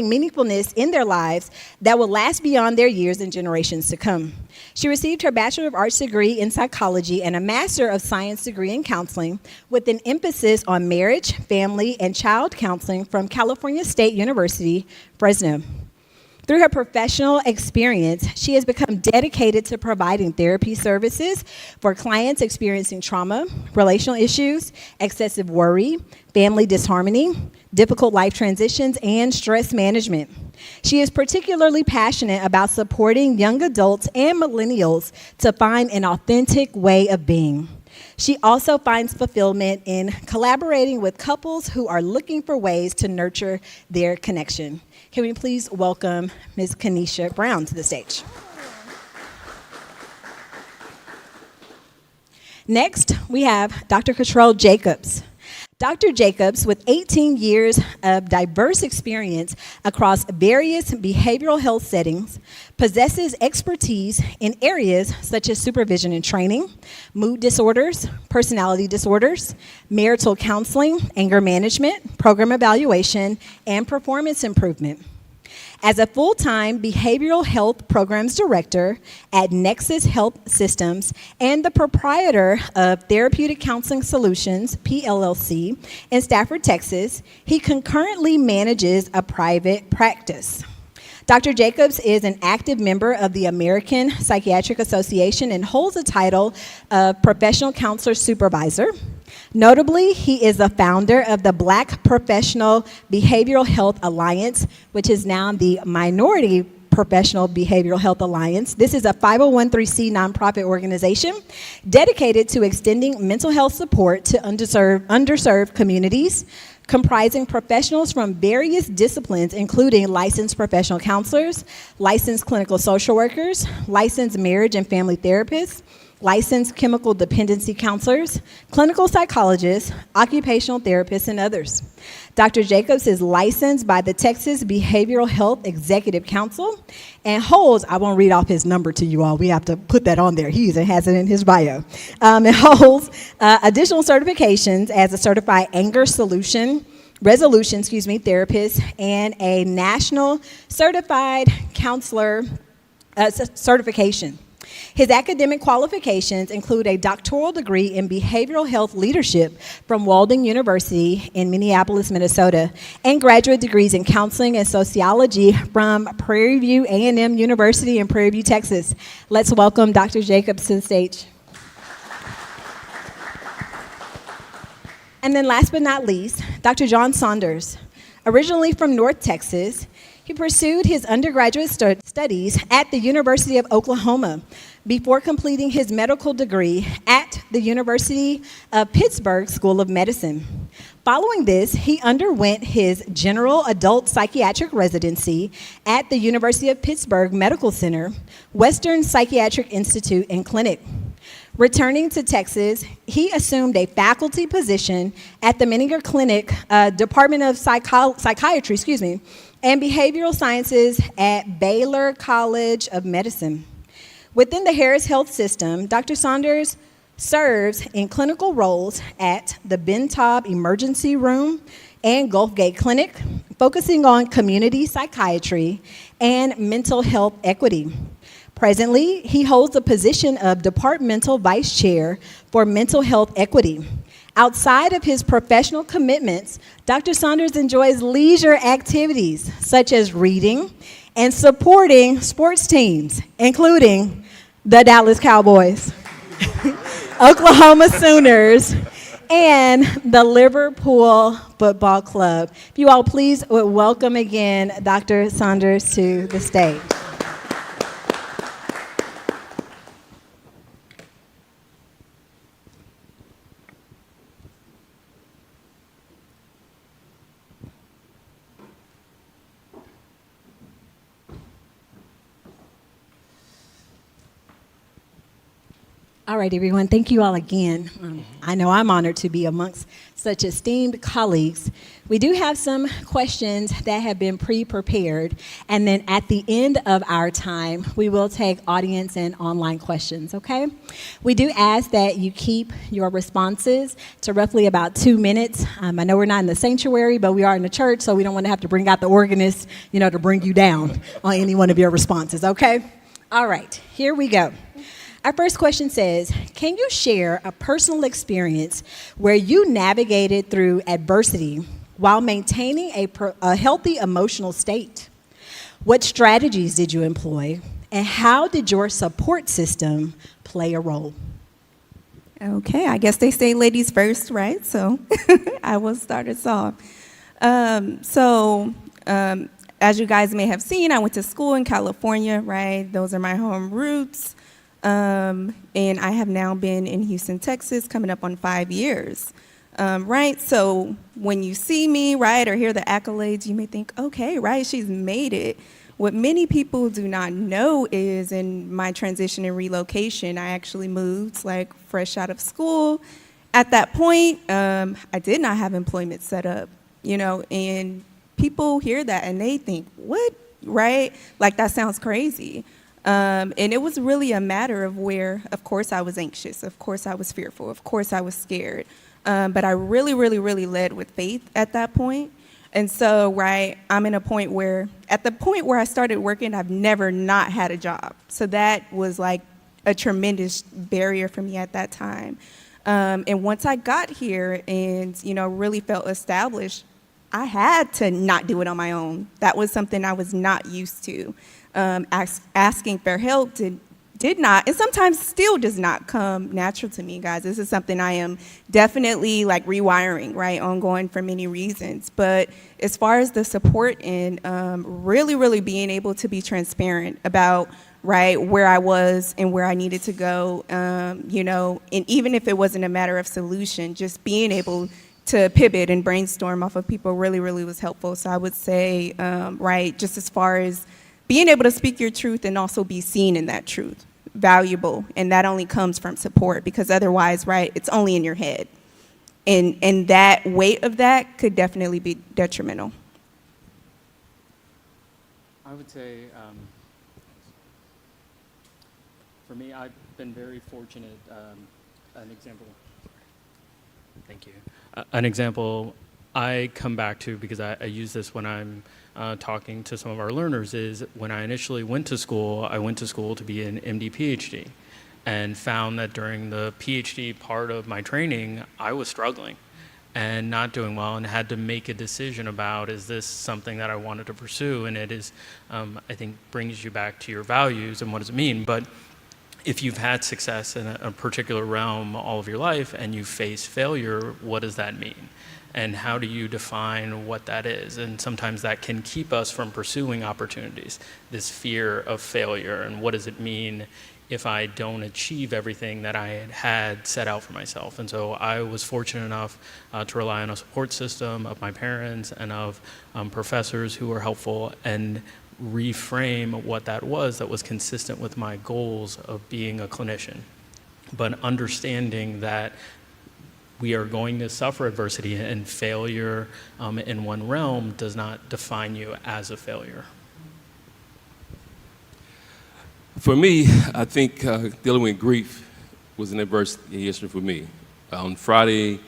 meaningfulness in their lives that will last beyond their years and generations to come. She received her Bachelor of Arts degree in psychology and a Master of Science degree in counseling with an emphasis on marriage, family, and child counseling from California State University, Fresno. Through her professional experience, she has become dedicated to providing therapy services for clients experiencing trauma, relational issues, excessive worry, family disharmony, difficult life transitions, and stress management. She is particularly passionate about supporting young adults and millennials to find an authentic way of being. She also finds fulfillment in collaborating with couples who are looking for ways to nurture their connection. Can we please welcome Ms. Kenesha Brown to the stage? Next, we have Dr. Cottrell Jacobs. Dr. Jacobs, with 18 years of diverse experience across various behavioral health settings, possesses expertise in areas such as supervision and training, mood disorders, personality disorders, marital counseling, anger management, program evaluation, and performance improvement. As a full-time behavioral health programs director at Nexus Health Systems and the proprietor of Therapeutic Counseling Solutions, PLLC, in Stafford, Texas, he concurrently manages a private practice. Dr. Jacobs is an active member of the American Psychiatric Association and holds the title of Professional Counselor Supervisor. Notably, he is the founder of the Black Professional Behavioral Health Alliance, which is now the Minority Professional Behavioral Health Alliance. This is a 501(c) nonprofit organization dedicated to extending mental health support to underserved communities, comprising professionals from various disciplines, including licensed professional counselors, licensed clinical social workers, licensed marriage and family therapists, licensed chemical dependency counselors, clinical psychologists, occupational therapists, and others. Dr. Jacobs is licensed by the Texas Behavioral Health Executive Council and holds, I won't read off his number to you all, we have to put that on there, he even has it in his bio. It holds additional certifications as a certified anger resolution therapist, and a national certified counselor certification. His academic qualifications include a doctoral degree in behavioral health leadership from Walden University in Minneapolis, Minnesota, and graduate degrees in counseling and sociology from Prairie View A&M University in Prairie View, Texas. Let's welcome Dr. Jacobs to the stage. And then last but not least, Dr. John Saunders. Originally from North Texas, he pursued his undergraduate studies at the University of Oklahoma before completing his medical degree at the University of Pittsburgh School of Medicine. Following this, he underwent his general adult psychiatric residency at the University of Pittsburgh Medical Center, Western Psychiatric Institute and Clinic. Returning to Texas, he assumed a faculty position at the Menninger Clinic, Department of Psychiatry, and Behavioral Sciences at Baylor College of Medicine. Within the Harris Health System, Dr. Saunders serves in clinical roles at the Ben Taub Emergency Room and Gulf Gate Clinic, focusing on community psychiatry and mental health equity. Presently, he holds the position of Departmental Vice Chair for Mental Health Equity. Outside of his professional commitments, Dr. Saunders enjoys leisure activities such as reading and supporting sports teams, including the Dallas Cowboys, Oklahoma Sooners, and the Liverpool Football Club. If you all please welcome again Dr. Saunders to the stage. All right, everyone, thank you all again. I know I'm honored to be amongst such esteemed colleagues. We do have some questions that have been pre-prepared, and then at the end of our time, we will take audience and online questions, okay? We do ask that you keep your responses to roughly about 2 minutes. I know we're not in the sanctuary, but we are in the church, so we don't want to have to bring out the organist, to bring you down on any one of your responses, okay? All right, here we go. Our first question says, can you share a personal experience where you navigated through adversity while maintaining a healthy emotional state? What strategies did you employ, and how did your support system play a role? Okay, I guess they say ladies first, right? So I will start us off. As you guys may have seen, I went to school in California, right? Those are my home roots. And I have now been in Houston, Texas, coming up on 5 years, right? So when you see me, right, or hear the accolades, you may think, okay, right, she's made it. What many people do not know is in my transition and relocation, I actually moved like fresh out of school. At that point, I did not have employment set up, and people hear that and they think, what, right? Like that sounds crazy. And it was really a matter of where, of course, I was anxious. Of course, I was fearful. Of course, I was scared. But I really, really, really led with faith at that point. And so, right, I'm in a point where, at the point where I started working, I've never not had a job. So that was like a tremendous barrier for me at that time. And once I got here and, really felt established, I had to not do it on my own. That was something I was not used to. Asking for help did not, and sometimes still does not come natural to me, guys. This is something I am definitely like rewiring, right, ongoing for many reasons. But as far as the support and really, really being able to be transparent about, right, where I was and where I needed to go, and even if it wasn't a matter of solution, just being able to pivot and brainstorm off of people really, really was helpful. So I would say, right, just as far as being able to speak your truth and also be seen in that truth, valuable, and that only comes from support, because otherwise, right, it's only in your head. And that weight of that could definitely be detrimental. I would say, for me, I've been very fortunate. An example. Thank you. An example I come back to, because I use this when I'm talking to some of our learners, is when I initially went to school, I went to school to be an MD PhD, and found that during the PhD part of my training, I was struggling and not doing well, and had to make a decision about, is this something that I wanted to pursue? And it is, I think, brings you back to your values and what does it mean. But if you've had success in a particular realm all of your life and you face failure, what does that mean? And how do you define what that is? And sometimes that can keep us from pursuing opportunities, this fear of failure, and what does it mean if I don't achieve everything that I had set out for myself. And so I was fortunate enough to rely on a support system of my parents and of professors who were helpful, and reframe what that was consistent with my goals of being a clinician. But understanding that we are going to suffer adversity, and failure in one realm does not define you as a failure. For me, I think dealing with grief was an adversity issue for me. On Friday,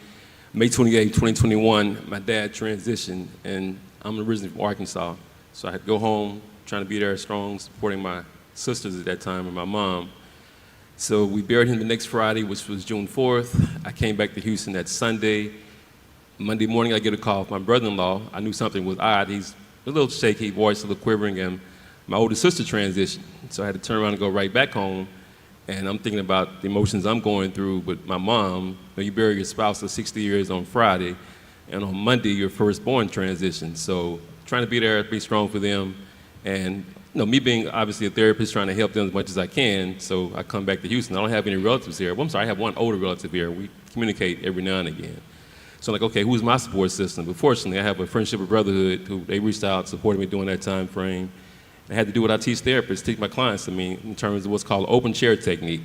May 28, 2021, my dad transitioned, and I'm originally from Arkansas. So I had to go home, trying to be there strong, supporting my sisters at that time and my mom. So we buried him the next Friday, which was June 4th. I came back to Houston that Sunday. Monday morning, I get a call from my brother-in-law. I knew something was odd. He's a little shaky, voice a little quivering, and my older sister transitioned. So I had to turn around and go right back home. And I'm thinking about the emotions I'm going through with my mom. You bury your spouse of 60 years on Friday, and on Monday, your firstborn transition. So trying to be there, be strong for them. And me being obviously a therapist, trying to help them as much as I can. So I come back to Houston. I don't have any relatives here. Well, I'm sorry, I have one older relative here. We communicate every now and again. So I'm like, okay, who's my support system? But fortunately, I have a friendship of brotherhood who they reached out, supported me during that time frame. I had to do what I teach therapists, teach my clients, in terms of what's called open chair technique.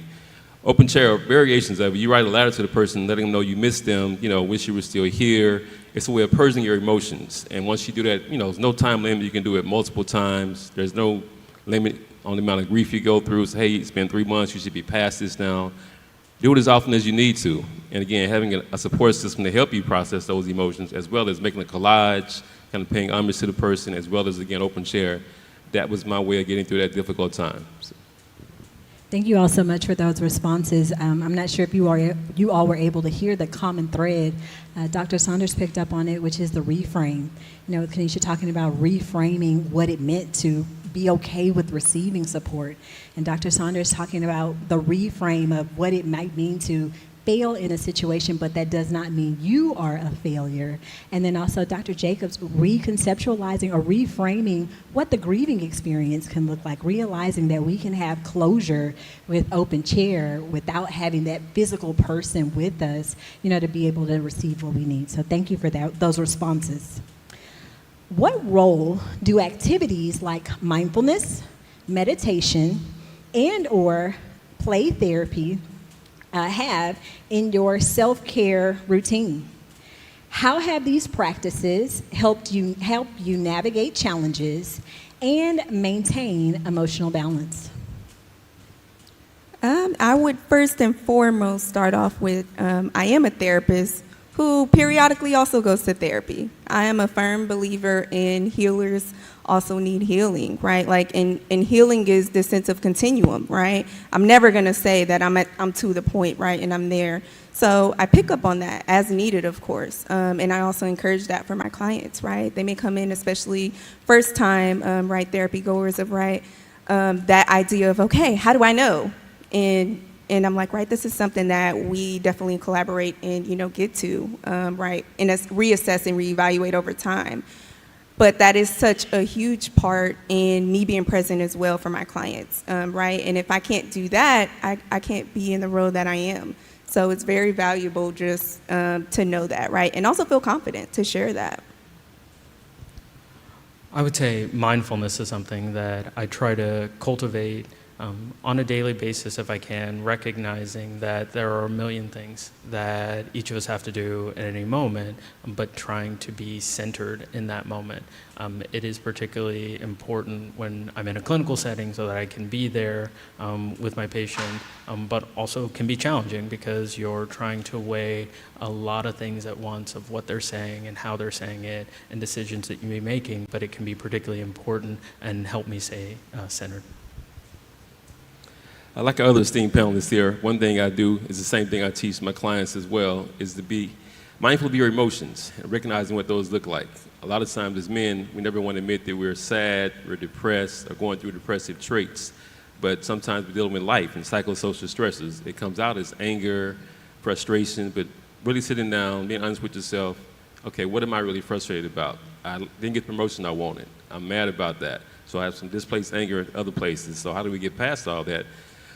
Open chair, variations of it. You write a letter to the person, letting them know you miss them, wish you were still here. It's a way of purging your emotions. And once you do that, there's no time limit. You can do it multiple times. There's no limit on the amount of grief you go through. So, hey, it's been 3 months. You should be past this now. Do it as often as you need to. And again, having a support system to help you process those emotions, as well as making a collage, kind of paying homage to the person, as well as, again, open chair. That was my way of getting through that difficult time. So. Thank you all so much for those responses. I'm not sure if you all were able to hear the common thread. Dr. Saunders picked up on it, which is the reframe. Kanisha talking about reframing what it meant to be okay with receiving support. And Dr. Saunders talking about the reframe of what it might mean to fail in a situation, but that does not mean you are a failure. And then also Dr. Jacobs reconceptualizing or reframing what the grieving experience can look like, realizing that we can have closure with open chair without having that physical person with us, to be able to receive what we need. So thank you for those responses. What role do activities like mindfulness, meditation, and or play therapy have in your self-care routine? How have these practices help you navigate challenges and maintain emotional balance? I would first and foremost start off with, I am a therapist who periodically also goes to therapy. I am a firm believer in healers also need healing, right? And healing is the sense of continuum, right? I'm never gonna say that I'm to the point, right, and I'm there. So I pick up on that as needed, of course. And I also encourage that for my clients, right? They may come in, especially first time, right, therapy goers of, right, that idea of, okay, how do I know? And I'm like, right, this is something that we definitely collaborate and, get to, right, and reassess and reevaluate over time. But that is such a huge part in me being present as well for my clients, right? And if I can't do that, I can't be in the role that I am. So it's very valuable just to know that, right? And also feel confident to share that. I would say mindfulness is something that I try to cultivate on a daily basis if I can, recognizing that there are a million things that each of us have to do at any moment, but trying to be centered in that moment. It is particularly important when I'm in a clinical setting so that I can be there with my patient, but also can be challenging because you're trying to weigh a lot of things at once of what they're saying and how they're saying it and decisions that you may be making, but it can be particularly important and help me stay centered. Like our other esteemed panelists here, one thing I do is the same thing I teach my clients as well, is to be mindful of your emotions and recognizing what those look like. A lot of times as men, we never want to admit that we're sad, we're depressed, or going through depressive traits. But sometimes we're dealing with life and psychosocial stresses. It comes out as anger, frustration, but really sitting down, being honest with yourself, okay, what am I really frustrated about? I didn't get the promotion I wanted. I'm mad about that. So I have some displaced anger in other places. So how do we get past all that?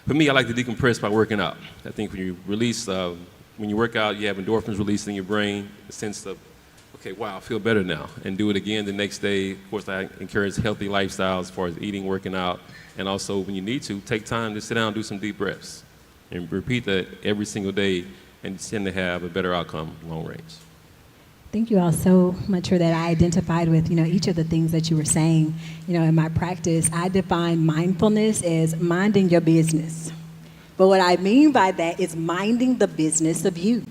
For me, I like to decompress by working out. I think when you release, when you work out, you have endorphins released in your brain, a sense of, okay, wow, I feel better now, and do it again the next day. Of course, I encourage healthy lifestyles as far as eating, working out, and also when you need to, take time to sit down and do some deep breaths. And repeat that every single day, and you tend to have a better outcome long range. Thank you all so much for that. I identified with, each of the things that you were saying. In my practice, I define mindfulness as minding your business. But what I mean by that is minding the business of you.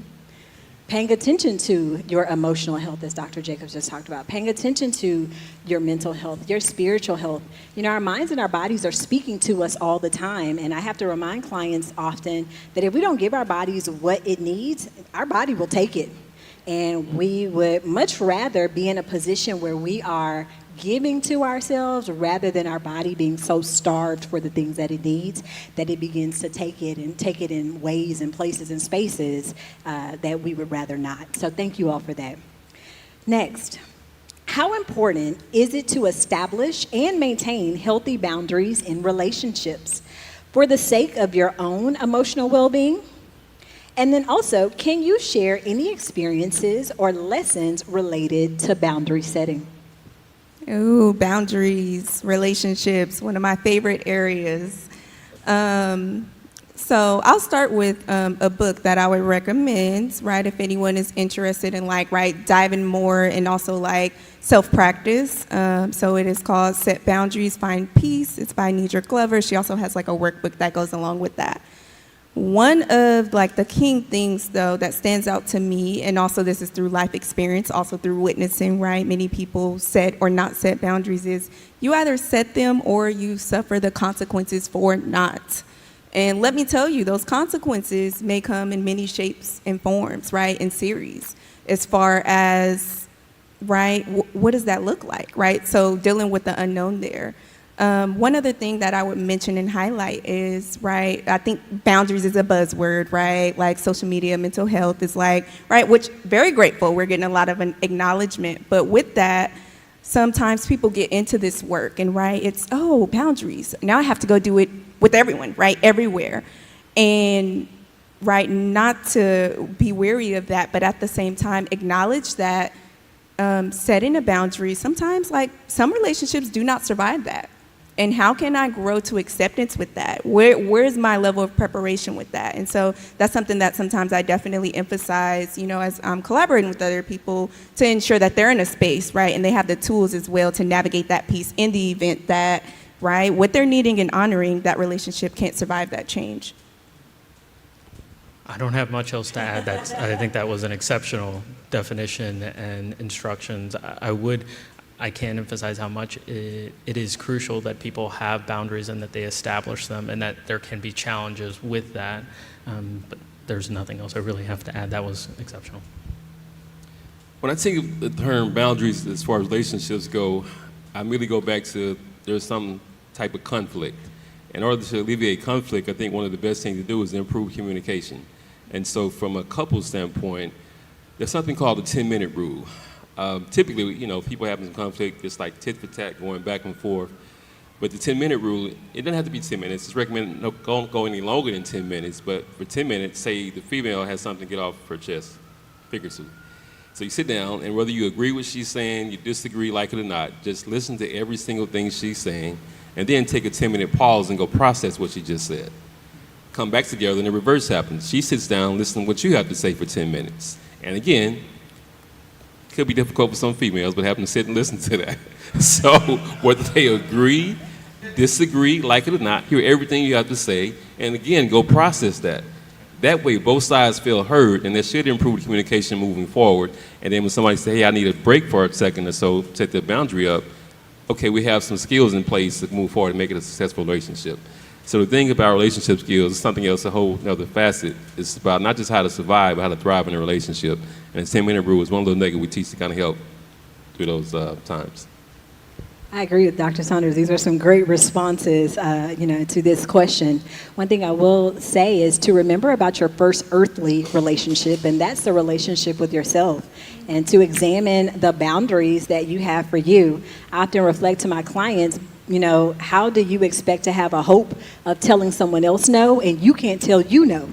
Paying attention to your emotional health, as Dr. Jacobs just talked about. Paying attention to your mental health, your spiritual health. Our minds and our bodies are speaking to us all the time. And I have to remind clients often that if we don't give our bodies what it needs, our body will take it. And we would much rather be in a position where we are giving to ourselves rather than our body being so starved for the things that it needs that it begins to take it in ways and places and spaces that we would rather not. So thank you all for that. Next, how important is it to establish and maintain healthy boundaries in relationships for the sake of your own emotional well-being? And then also, can you share any experiences or lessons related to boundary setting? Ooh, boundaries, relationships, one of my favorite areas. So I'll start with a book that I would recommend, right, if anyone is interested in diving more and also self-practice. So it is called Set Boundaries, Find Peace. It's by Nidra Glover. She also has a workbook that goes along with that. One of the key things though that stands out to me, and also this is through life experience, also through witnessing, right? Many people set or not set boundaries is you either set them or you suffer the consequences for not. And let me tell you, those consequences may come in many shapes and forms, right? In series, as far as, right, what does that look like, right? So dealing with the unknown there. One other thing that I would mention and highlight is, right, I think boundaries is a buzzword, right? Social media, mental health is right, which very grateful. We're getting a lot of an acknowledgement. But with that, sometimes people get into this work and, right, it's, boundaries. Now I have to go do it with everyone, right, everywhere. And, right, not to be weary of that, but at the same time, acknowledge that setting a boundary, sometimes, some relationships do not survive that. And how can I grow to acceptance with that? Where's my level of preparation with that? And so that's something that sometimes I definitely emphasize, as I'm collaborating with other people to ensure that they're in a space, right? And they have the tools as well to navigate that piece in the event that, right, what they're needing and honoring, that relationship can't survive that change. I don't have much else to add. I think that was an exceptional definition and instructions. I can't emphasize how much it is crucial that people have boundaries and that they establish them and that there can be challenges with that. But there's nothing else I really have to add. That was exceptional. When I think of the term boundaries as far as relationships go, I immediately go back to there's some type of conflict. In order to alleviate conflict, I think one of the best things to do is improve communication. And so from a couple standpoint, there's something called the 10-minute rule. Typically, people having some conflict, it's like tit for tat going back and forth. But the 10-minute rule, it doesn't have to be 10 minutes. It's recommended don't go any longer than 10 minutes. But for 10 minutes, say the female has something to get off her chest, figuratively. So you sit down, and whether you agree with what she's saying, you disagree, like it or not, just listen to every single thing she's saying, and then take a 10-minute pause and go process what she just said. Come back together, and the reverse happens. She sits down, listen to what you have to say for 10 minutes. And again, could be difficult for some females, but having to sit and listen to that. So whether they agree, disagree, like it or not, hear everything you have to say, and again, go process that. That way, both sides feel heard, and that should improve the communication moving forward. And then when somebody says, hey, I need a break for a second or so, set the boundary up, okay, we have some skills in place to move forward and make it a successful relationship. So the thing about relationship skills is something else, a whole other facet. It's about not just how to survive, but how to thrive in a relationship. And the 10-minute rule is one little nugget we teach to kind of help through those times. I agree with Dr. Saunders. These are some great responses, to this question. One thing I will say is to remember about your first earthly relationship, and that's the relationship with yourself, and to examine the boundaries that you have for you. I often reflect to my clients, how do you expect to have a hope of telling someone else no, and you can't tell you no?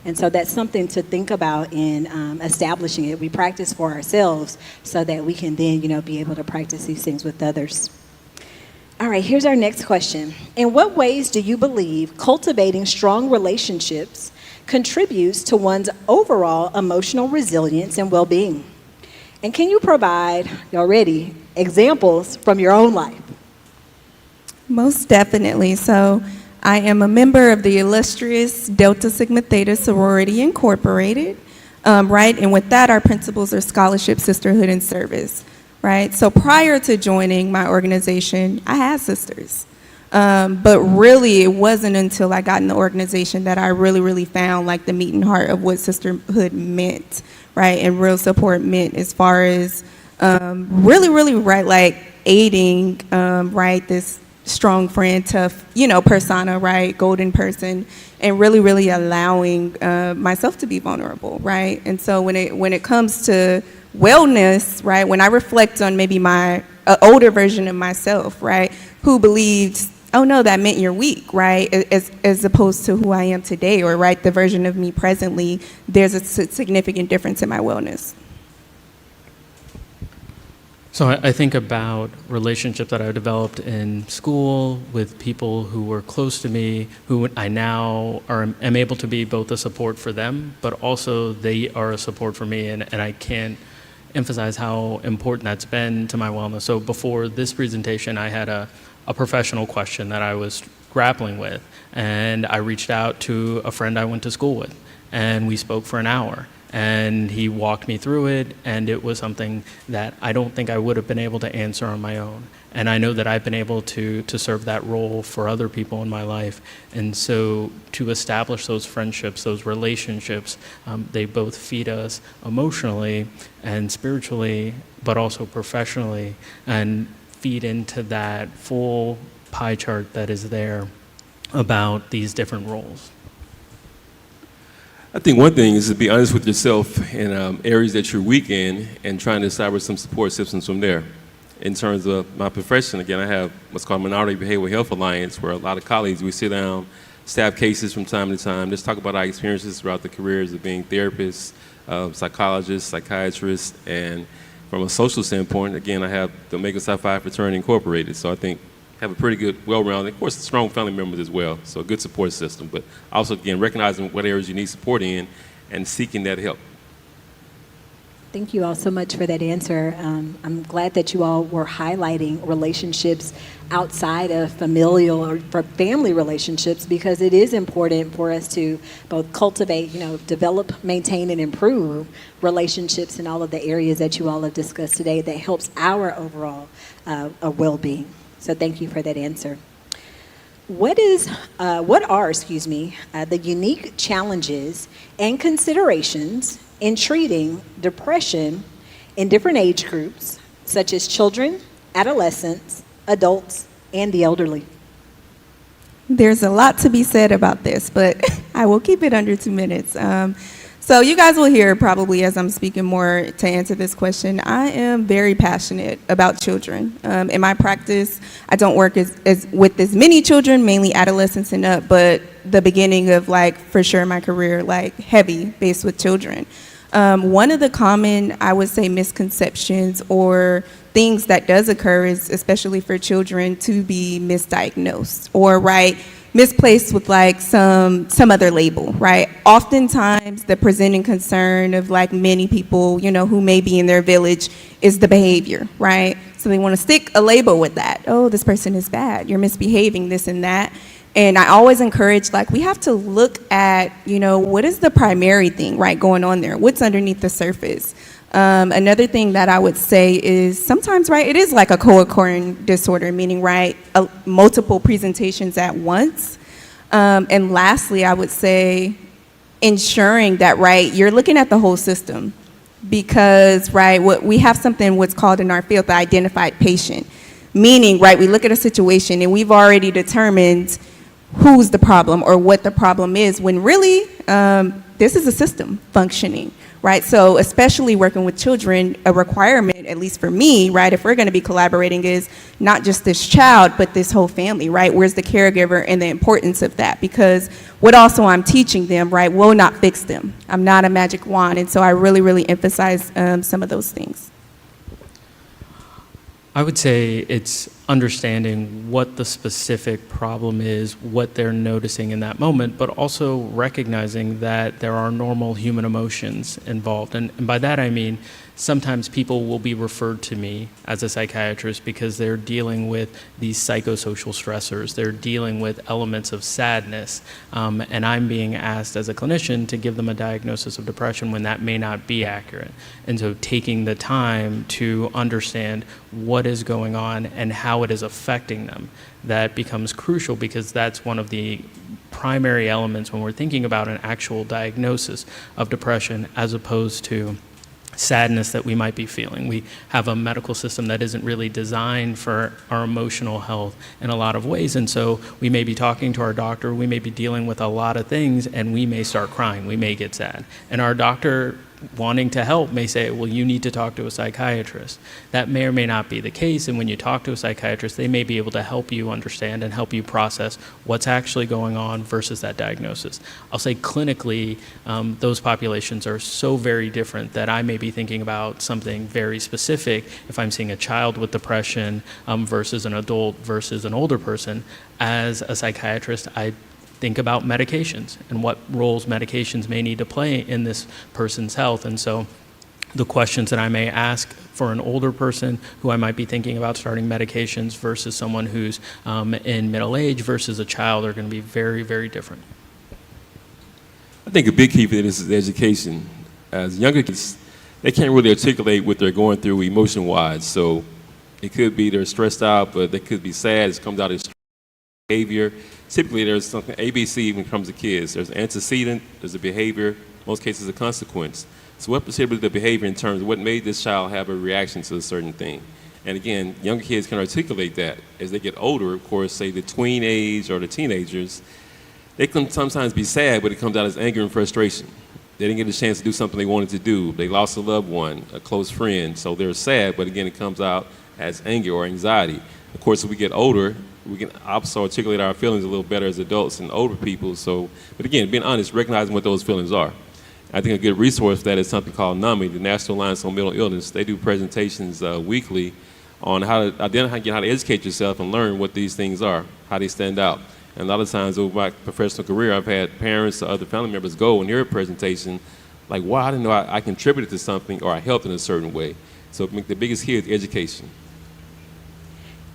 And so that's something to think about in establishing it. We practice for ourselves so that we can then, be able to practice these things with others. All right, here's our next question. In what ways do you believe cultivating strong relationships contributes to one's overall emotional resilience and well-being? And can you provide, y'all ready, examples from your own life? Most definitely. So I am a member of the illustrious Delta Sigma Theta Sorority Incorporated, right? And with that, our principles are scholarship, sisterhood, and service, right? So prior to joining my organization, I had sisters. But really, it wasn't until I got in the organization that I really found like the meat and heart of what sisterhood meant, right? And real support meant as far as really, right, like aiding, right, this strong friend, tough, persona, right, golden person, and really allowing myself to be vulnerable, right? And so when it comes to wellness, right, when I reflect on maybe my older version of myself, right, who believed, oh no, that meant you're weak, right, as opposed to who I am today, or right, the version of me presently, there's a significant difference in my wellness. So I think about relationships that I developed in school with people who were close to me, who I now am able to be both a support for them, but also they are a support for me, and I can't emphasize how important that's been to my wellness. So before this presentation, I had a professional question that I was grappling with, and I reached out to a friend I went to school with, and we spoke for an hour. And he walked me through it, and it was something that I don't think I would have been able to answer on my own. And I know that I've been able to serve that role for other people in my life. And so to establish those friendships, those relationships, they both feed us emotionally and spiritually, but also professionally, and feed into that full pie chart that is there about these different roles. I think one thing is to be honest with yourself in areas that you're weak in and trying to establish some support systems from there. In terms of my profession, again, I have what's called Minority Behavioral Health Alliance, where a lot of colleagues, we sit down, staff cases from time to time, just talk about our experiences throughout the careers of being therapists, psychologists, psychiatrists, and from a social standpoint, again, I have the Omega Psi Phi Fraternity Incorporated, so I think have a pretty good, well-rounded, of course, strong family members as well, so a good support system, but also, again, recognizing what areas you need support in and seeking that help. Thank you all so much for that answer. I'm glad that you all were highlighting relationships outside of familial or family relationships, because it is important for us to both cultivate, develop, maintain, and improve relationships in all of the areas that you all have discussed today that helps our overall well-being. So thank you for that answer. What are the unique challenges and considerations in treating depression in different age groups, such as children, adolescents, adults, and the elderly? There's a lot to be said about this, but I will keep it under 2 minutes. So you guys will hear probably as I'm speaking more to answer this question, I am very passionate about children. In my practice, I don't work with as many children, mainly adolescents and up, but the beginning of for sure my career, heavy based with children. One of the common, I would say, misconceptions or things that does occur is, especially for children, to be misdiagnosed or, right, misplaced with like some other label, right? Oftentimes the presenting concern of like many people, you know, who may be in their village is the behavior, right? So they want to stick a label with that. Oh, this person is bad, you're misbehaving, this and that. And I always encourage, like, we have to look at, you know, what is the primary thing, right, going on there? What's underneath the surface? Another thing that I would say is sometimes, right, it is like a co-occurring disorder, meaning, right, multiple presentations at once. And lastly, I would say ensuring that, right, you're looking at the whole system because, right, we have something what's called in our field the identified patient, meaning, right, we look at a situation and we've already determined who's the problem or what the problem is when really this is a system functioning. Right, so especially working with children, a requirement, at least for me, right, if we're going to be collaborating, is not just this child, but this whole family, right? Where's the caregiver and the importance of that? Because what also I'm teaching them, right, will not fix them. I'm not a magic wand, and so I really, really emphasize some of those things. I would say it's understanding what the specific problem is, what they're noticing in that moment, but also recognizing that there are normal human emotions involved. And by that I mean sometimes people will be referred to me as a psychiatrist because they're dealing with these psychosocial stressors. They're dealing with elements of sadness. And I'm being asked as a clinician to give them a diagnosis of depression when that may not be accurate. And so taking the time to understand what is going on and how it is affecting them, that becomes crucial because that's one of the primary elements when we're thinking about an actual diagnosis of depression as opposed to sadness that we might be feeling. We have a medical system that isn't really designed for our emotional health in a lot of ways, and so we may be talking to our doctor, we may be dealing with a lot of things, and we may start crying, we may get sad. And our doctor, wanting to help, may say, well, you need to talk to a psychiatrist. That may or may not be the case, and when you talk to a psychiatrist, they may be able to help you understand and help you process what's actually going on versus that diagnosis. I'll say clinically, those populations are so very different that I may be thinking about something very specific if I'm seeing a child with depression versus an adult versus an older person. As a psychiatrist, I think about medications and what roles medications may need to play in this person's health. And so the questions that I may ask for an older person who I might be thinking about starting medications versus someone who's in middle age versus a child are going to be very, very different. I think a big key for this is education. As younger kids, they can't really articulate what they're going through emotion-wise. So it could be they're stressed out, but they could be sad. It comes out as behavior. Typically, there's something, ABC when it comes to kids. There's an antecedent, there's a behavior, most cases a consequence. So what particularly the behavior in terms of what made this child have a reaction to a certain thing? And again, younger kids can articulate that. As they get older, of course, say the tween age or the teenagers, they can sometimes be sad, but it comes out as anger and frustration. They didn't get a chance to do something they wanted to do. They lost a loved one, a close friend, so they're sad, but again, it comes out as anger or anxiety. Of course, as we get older, we can also articulate our feelings a little better as adults and older people. So, but again, being honest, recognizing what those feelings are. I think a good resource for that is something called NAMI, the National Alliance on Mental Illness. They do presentations weekly on how to identify, how to educate yourself and learn what these things are, how they stand out. And a lot of times over my professional career, I've had parents or other family members go and hear a presentation like, wow, I didn't know I contributed to something or I helped in a certain way. So the biggest key is education.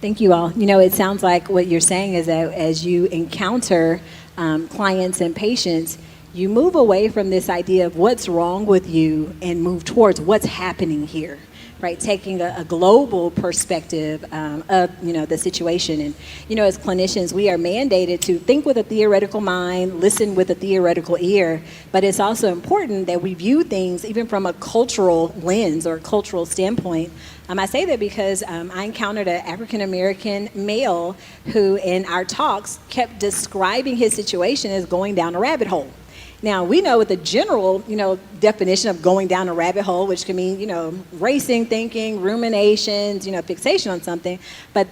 Thank you all. You know, it sounds like what you're saying is that as you encounter clients and patients, you move away from this idea of what's wrong with you and move towards what's happening here, right? Taking a global perspective of, you know, the situation. And, you know, as clinicians, we are mandated to think with a theoretical mind, listen with a theoretical ear, but it's also important that we view things even from a cultural lens or cultural standpoint. I say that because I encountered an African-American male who in our talks kept describing his situation as going down a rabbit hole. Now, we know what the general, you know, definition of going down a rabbit hole, which can mean, you know, racing thinking, ruminations, you know, fixation on something. But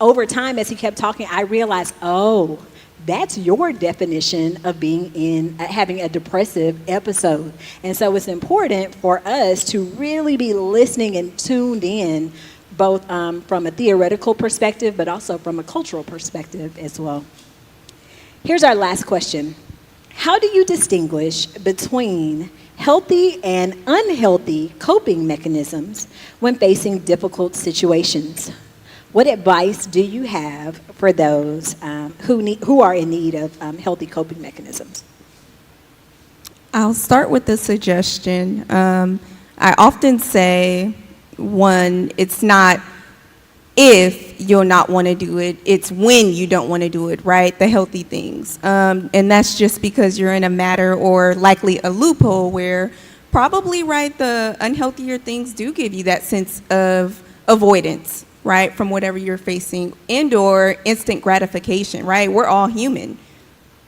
over time, as he kept talking, I realized, oh, that's your definition of being in, having a depressive episode. And so it's important for us to really be listening and tuned in both from a theoretical perspective, but also from a cultural perspective as well. Here's our last question. How do you distinguish between healthy and unhealthy coping mechanisms when facing difficult situations? What advice do you have for those who are in need of healthy coping mechanisms? I'll start with the suggestion. I often say, one, it's not if you'll not want to do it, it's when you don't want to do it, right? The healthy things. And that's just because you're in a matter or likely a loophole where probably, right, the unhealthier things do give you that sense of avoidance, right, from whatever you're facing, and or instant gratification, right? We're all human.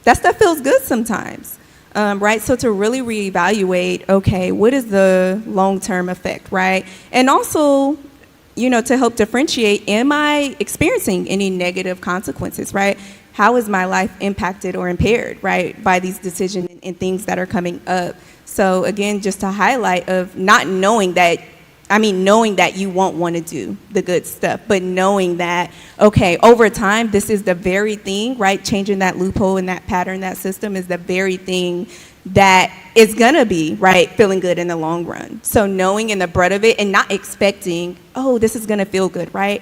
That stuff feels good sometimes. Right, so to really reevaluate, okay, what is the long-term effect, right? And also, you know, to help differentiate, am I experiencing any negative consequences, right? How is my life impacted or impaired, right, by these decisions and things that are coming up? So again, just to highlight of not knowing that, knowing that you won't want to do the good stuff, but knowing that, okay, over time, this is the very thing, right? Changing that loophole and that pattern, that system is the very thing that is going to be, right, feeling good in the long run. So knowing in the brunt of it and not expecting, oh, this is going to feel good, right?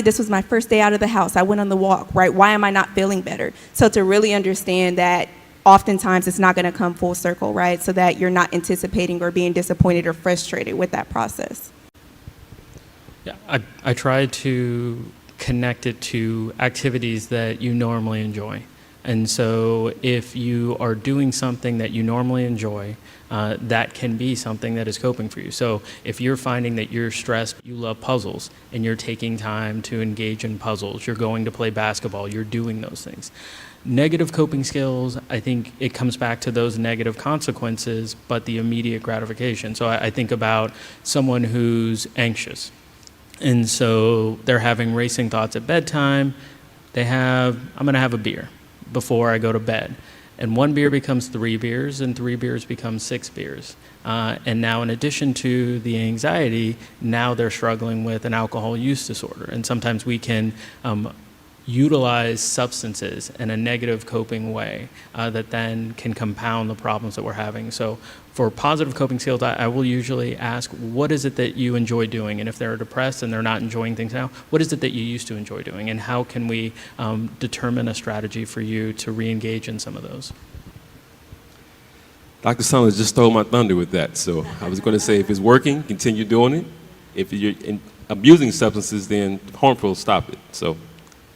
This was my first day out of the house. I went on the walk, right? Why am I not feeling better? So to really understand that oftentimes it's not going to come full circle, right? So that you're not anticipating or being disappointed or frustrated with that process. Yeah, I try to connect it to activities that you normally enjoy. And so if you are doing something that you normally enjoy, that can be something that is coping for you. So if you're finding that you're stressed, you love puzzles, and you're taking time to engage in puzzles, you're going to play basketball, you're doing those things. Negative coping skills, I think it comes back to those negative consequences, but the immediate gratification. So I think about someone who's anxious. And so they're having racing thoughts at bedtime. I'm going to have a beer before I go to bed. And 1 beer becomes 3 beers, and 3 beers become 6 beers. And now in addition to the anxiety, now they're struggling with an alcohol use disorder. And sometimes we can utilize substances in a negative coping way that then can compound the problems that we're having. So for positive coping skills, I will usually ask, what is it that you enjoy doing? And if they're depressed and they're not enjoying things now, what is it that you used to enjoy doing? And how can we determine a strategy for you to re-engage in some of those? Dr. Summers just stole my thunder with that. So I was going to say, if it's working, continue doing it. If you're abusing substances, then harmful, stop it. So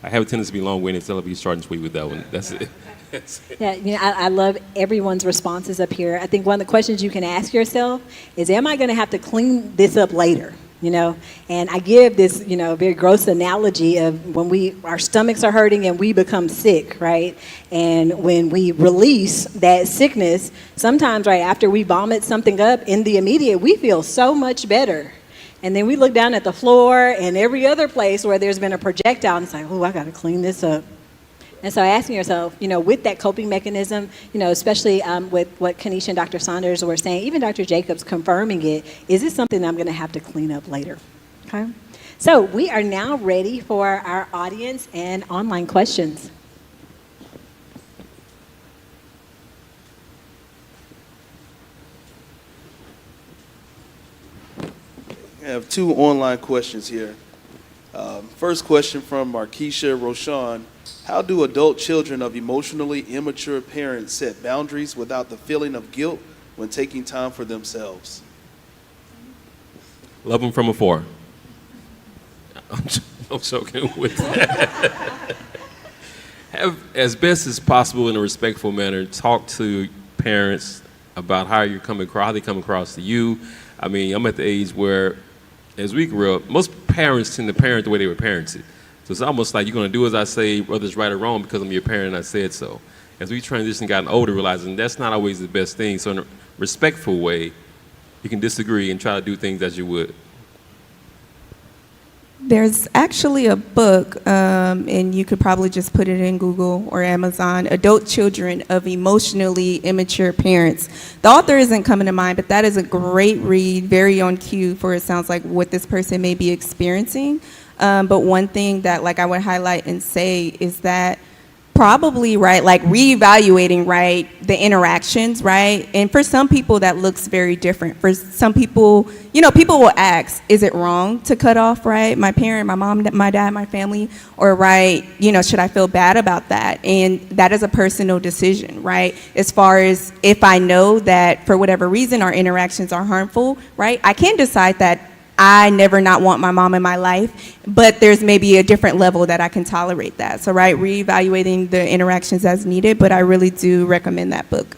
I have a tendency to be long-winded, so I'll be short and sweet with that one. That's it. Yeah, I love everyone's responses up here. I think one of the questions you can ask yourself is, am I going to have to clean this up later? And I give this, very gross analogy of when our stomachs are hurting and we become sick, right? And when we release that sickness, sometimes right after we vomit something up, in the immediate, we feel so much better. And then we look down at the floor and every other place where there's been a projectile, and it's like, oh, I got to clean this up. And so asking yourself, with that coping mechanism, especially with what Kanisha and Dr. Saunders were saying, even Dr. Jacobs confirming it, is this something that I'm going to have to clean up later? Okay. So we are now ready for our audience and online questions. I have 2 online questions here. First question from Markeisha Roshan. How do adult children of emotionally immature parents set boundaries without the feeling of guilt when taking time for themselves? Love them from afar. I'm joking with that. Have, as best as possible in a respectful manner, talk to parents about how they come across to you. I'm at the age where, as we grew up, most parents tend to parent the way they were parented. So it's almost like you're going to do as I say, whether it's right or wrong, because I'm your parent and I said so. As we transition, gotten older, realizing that's not always the best thing. So in a respectful way, you can disagree and try to do things as you would. There's actually a book, and you could probably just put it in Google or Amazon, Adult Children of Emotionally Immature Parents. The author isn't coming to mind, but that is a great read, very on cue for, it sounds like, what this person may be experiencing. But one thing that I would highlight and say is that probably, right, reevaluating, right, the interactions, right? And for some people, that looks very different. For some people, people will ask, is it wrong to cut off, right, my parent, my mom, my dad, my family, or, right, should I feel bad about that? And that is a personal decision, right? As far as if I know that for whatever reason our interactions are harmful, right, I can decide that I never not want my mom in my life, but there's maybe a different level that I can tolerate that. So, right, reevaluating the interactions as needed, but I really do recommend that book.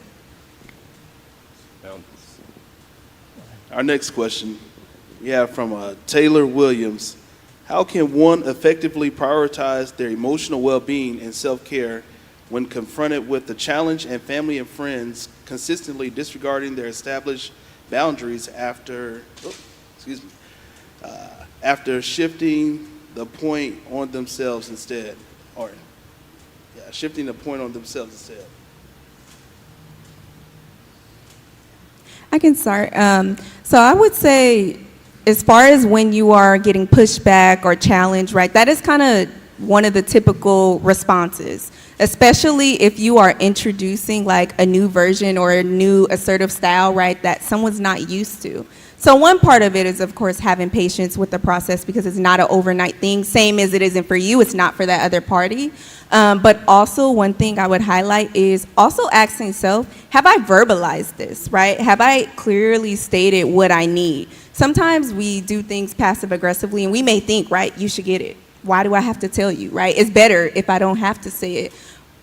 Our next question we have from Taylor Williams. How can one effectively prioritize their emotional well-being and self-care when confronted with the challenge and family and friends consistently disregarding their established boundaries after shifting the point on themselves instead? Shifting the point on themselves instead. I can start. So I would say, as far as when you are getting pushback or challenged, right, that is kind of one of the typical responses, especially if you are introducing a new version or a new assertive style, right, that someone's not used to. So one part of it is, of course, having patience with the process, because it's not an overnight thing, same as it isn't for you, it's not for that other party. But also one thing I would highlight is also asking self, have I verbalized this, right? Have I clearly stated what I need? Sometimes we do things passive aggressively and we may think, right, you should get it. Why do I have to tell you, right? It's better if I don't have to say it.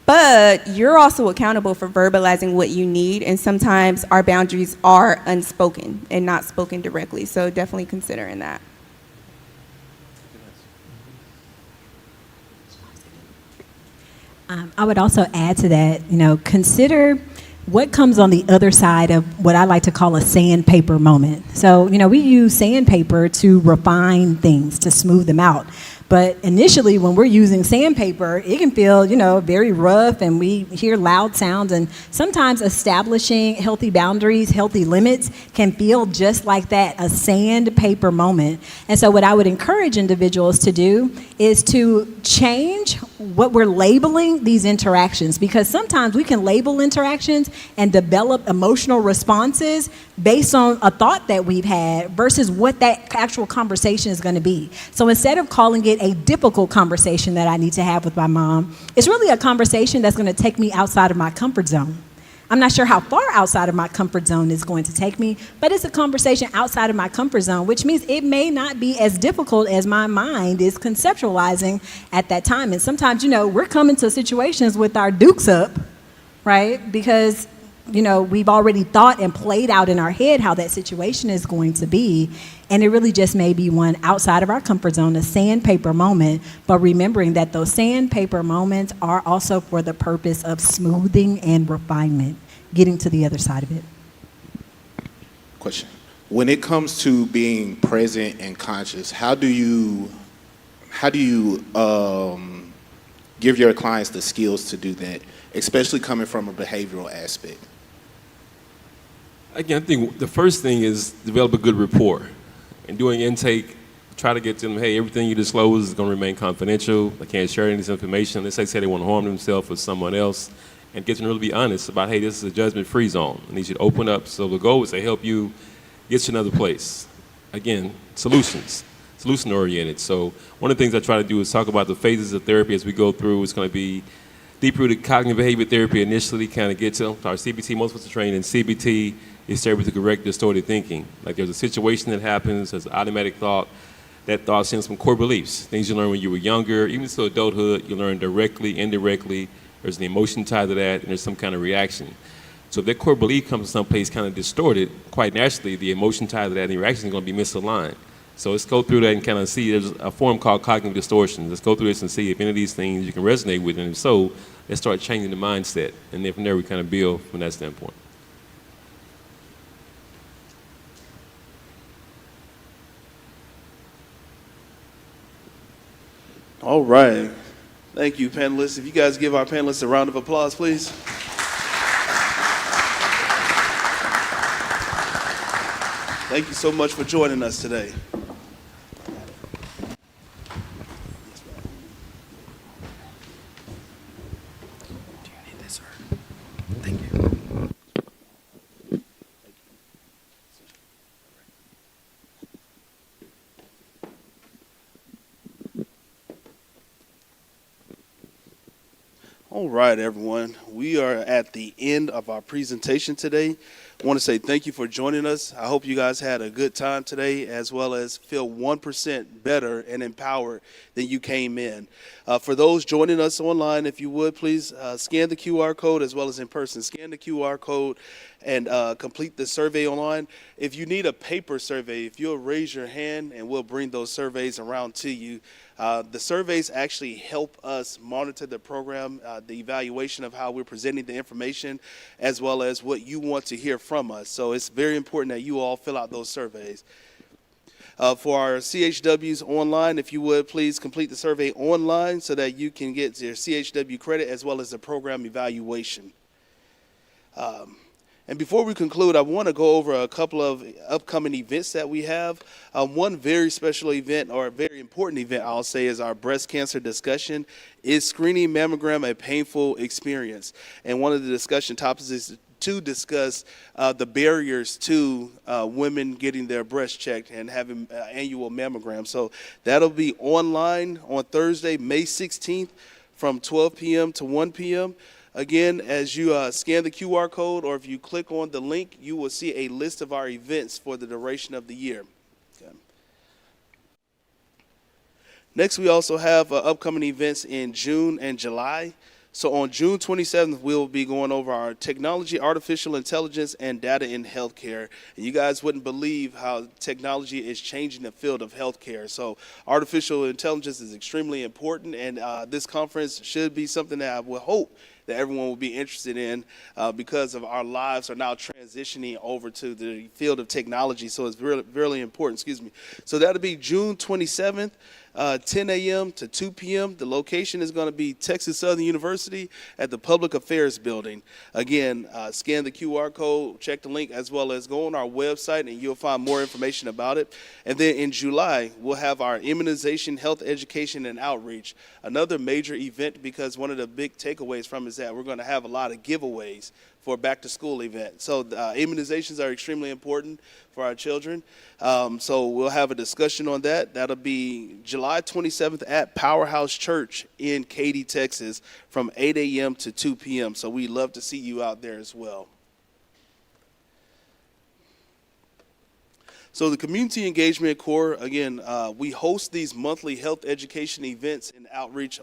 But you're also accountable for verbalizing what you need, and sometimes our boundaries are unspoken and not spoken directly, so definitely considering that. I would also add to that, consider what comes on the other side of what I like to call a sandpaper moment. So, we use sandpaper to refine things, to smooth them out. But initially, when we're using sandpaper, it can feel, very rough, and we hear loud sounds. And sometimes establishing healthy boundaries, healthy limits can feel just like that, a sandpaper moment. And so what I would encourage individuals to do is to change what we're labeling these interactions, because sometimes we can label interactions and develop emotional responses based on a thought that we've had versus what that actual conversation is going to be. So instead of calling it a difficult conversation that I need to have with my mom, it's really a conversation that's going to take me outside of my comfort zone. I'm not sure how far outside of my comfort zone it's going to take me, but it's a conversation outside of my comfort zone, which means it may not be as difficult as my mind is conceptualizing at that time. And sometimes, we're coming to situations with our dukes up, right? Because, we've already thought and played out in our head how that situation is going to be. And it really just may be one outside of our comfort zone, a sandpaper moment, but remembering that those sandpaper moments are also for the purpose of smoothing and refinement, getting to the other side of it. Question. When it comes to being present and conscious, how do you give your clients the skills to do that, especially coming from a behavioral aspect? Again, I think the first thing is develop a good rapport. And doing intake, try to get to them, hey, everything you disclose is going to remain confidential. I can't share any of this information. Let's say they want to harm themselves or someone else, and get them to really be honest about, hey, this is a judgment-free zone. I need you to open up. So the goal is to help you get to another place. Again, solution-oriented. So one of the things I try to do is talk about the phases of therapy as we go through. It's going to be deep-rooted cognitive behavior therapy initially, kind of get to our CBT. Most of us are trained in CBT. Is therapy to correct distorted thinking. Like there's a situation that happens, there's an automatic thought. That thought sends some core beliefs, things you learned when you were younger, even to adulthood, you learn directly, indirectly. There's an emotion tied to that, and there's some kind of reaction. So if that core belief comes to someplace kind of distorted, quite naturally, the emotion tied to that and the reaction is going to be misaligned. So let's go through that and kind of see, there's a form called cognitive distortion. Let's go through this and see if any of these things you can resonate with, and if so, let's start changing the mindset. And then from there, we kind of build from that standpoint. All right. Thank you, panelists. If you guys give our panelists a round of applause, please. Thank you so much for joining us today. Thank you. All right, everyone. We are at the end of our presentation today. I want to say thank you for joining us. I hope you guys had a good time today, as well as feel 1% better and empowered than you came in. For those joining us online, if you would, please scan the QR code as well as in person. Scan the QR code and complete the survey online. If you need a paper survey, if you'll raise your hand and we'll bring those surveys around to you. The surveys actually help us monitor the program, the evaluation of how we're presenting the information, as well as what you want to hear from us. So it's very important that you all fill out those surveys. For our CHWs online, if you would, please complete the survey online so that you can get your CHW credit as well as the program evaluation. And before we conclude, I want to go over a couple of upcoming events that we have. One very special event, or a very important event, I'll say, is our breast cancer discussion. Is screening mammogram a painful experience? And one of the discussion topics is to discuss the barriers to women getting their breast checked and having annual mammograms. So that'll be online on Thursday, May 16th from 12 p.m. to 1 p.m. Again, as you scan the QR code or if you click on the link, you will see a list of our events for the duration of the year. Okay. Next, we also have upcoming events in June and July. So on June 27th, we'll be going over our technology, artificial intelligence, and data in healthcare. And you guys wouldn't believe how technology is changing the field of healthcare. So artificial intelligence is extremely important, and this conference should be something that I would hope that everyone will be interested in because of our lives are now transitioning over to the field of technology. So it's really, really important, So that'll be June 27th, 10 a.m. to 2 p.m. The location is going to be Texas Southern University at the Public Affairs Building. Again, scan the QR code, check the link, as well as go on our website and you'll find more information about it. And then in July, we'll have our immunization, health education, and outreach. Another major event, because one of the big takeaways from it is that we're going to have a lot of giveaways for a back-to-school event. So immunizations are extremely important for our children. So we'll have a discussion on that. That'll be July 27th at Powerhouse Church in Katy, Texas, from 8 a.m. to 2 p.m. So we'd love to see you out there as well. So the Community Engagement Corps, again, we host these monthly health education events and outreach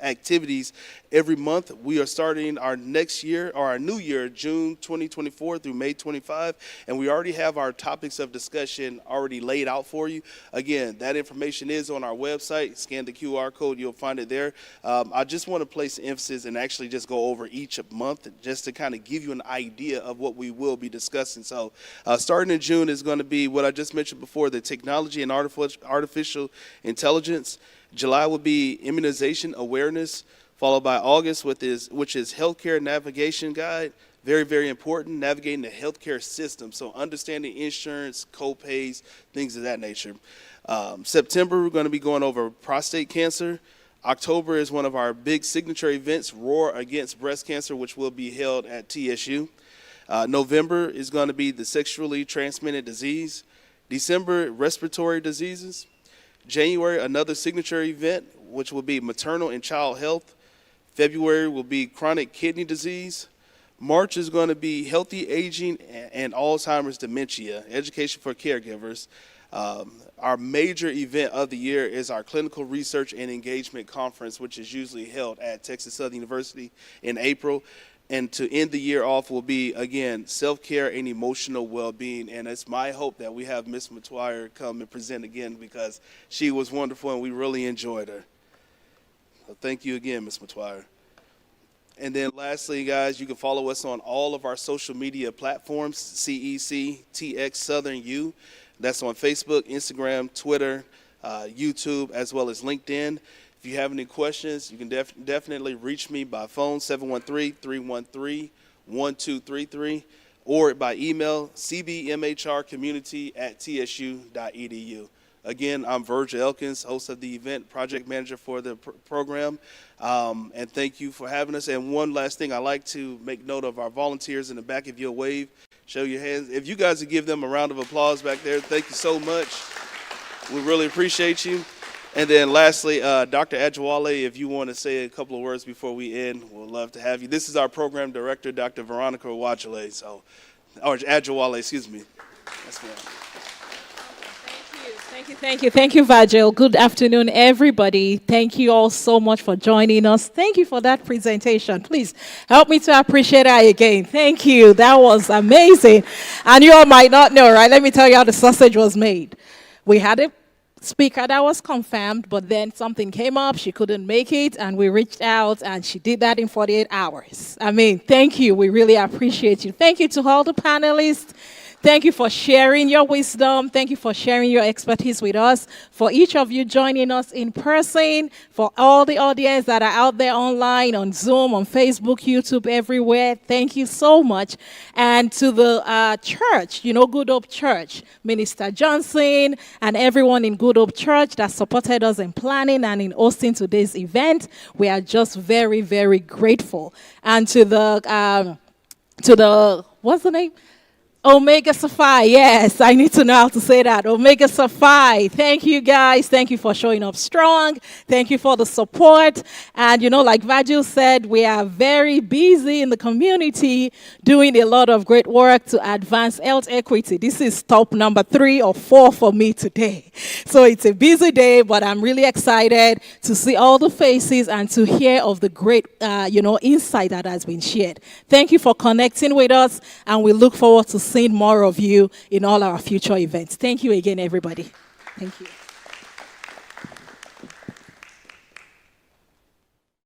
activities every month. We are starting our next year, or our new year, June 2024 through May 25, and we already have our topics of discussion already laid out for you. Again, that information is on our website. Scan the QR code, you'll find it there. I just want to place emphasis and actually just go over each month just to kind of give you an idea of what we will be discussing. So starting in June is going to be what I just mentioned before, the technology and artificial intelligence. July will be immunization awareness, followed by August, which is healthcare navigation guide. Very, very important, navigating the healthcare system. So understanding insurance, co-pays, things of that nature. September, we're going to be going over prostate cancer. October is one of our big signature events, Roar Against Breast Cancer, which will be held at TSU. November is going to be the sexually transmitted disease. December, respiratory diseases. January, another signature event, which will be maternal and child health. February will be chronic kidney disease. March is going to be healthy aging and Alzheimer's dementia, education for caregivers. Our major event of the year is our Clinical Research and Engagement Conference, which is usually held at Texas Southern University in April. And to end the year off will be, again, self-care and emotional well-being. And it's my hope that we have Ms. Matwire come and present again, because she was wonderful and we really enjoyed her. So thank you again, Ms. Matwire. And then lastly, guys, you can follow us on all of our social media platforms, CEC, TX Southern U. That's on Facebook, Instagram, Twitter, YouTube, as well as LinkedIn. If you have any questions, you can definitely reach me by phone, 713-313-1233, or by email, cbmhrcommunity@tsu.edu. Again, I'm Virgil Elkins, host of the event, project manager for the program, and thank you for having us. And one last thing, I'd like to make note of our volunteers in the back. If you'll wave, show your hands. If you guys would give them a round of applause back there, thank you so much. We really appreciate you. And then lastly, Dr. Ajwale, if you want to say a couple of words before we end, we'd love to have you. This is our program director, Dr. Veronica Ajwale, excuse me. That's good. Thank you, Virgil. Good afternoon, everybody. Thank you all so much for joining us. Thank you for that presentation. Please help me to appreciate her again. Thank you. That was amazing. And you all might not know, right? Let me tell you how the sausage was made. We had a speaker that was confirmed, but then something came up, she couldn't make it, and we reached out, and she did that in 48 hours. I mean, thank you. We really appreciate you. Thank you to all the panelists. Thank you for sharing your wisdom. Thank you for sharing your expertise with us. For each of you joining us in person, for all the audience that are out there online, on Zoom, on Facebook, YouTube, everywhere, thank you so much. And to the church, Good Hope Church, Minister Johnson, and everyone in Good Hope Church that supported us in planning and in hosting today's event, we are just very, very grateful. And to the what's the name? Omega Psi, yes, I need to know how to say that. Omega Psi, thank you guys. Thank you for showing up strong. Thank you for the support. And like Virgil said, we are very busy in the community doing a lot of great work to advance health equity. This is top number 3 or 4 for me today. So it's a busy day, but I'm really excited to see all the faces and to hear of the great, insight that has been shared. Thank you for connecting with us, and we look forward to seeing more of you in all our future events. Thank you again, everybody. Thank you.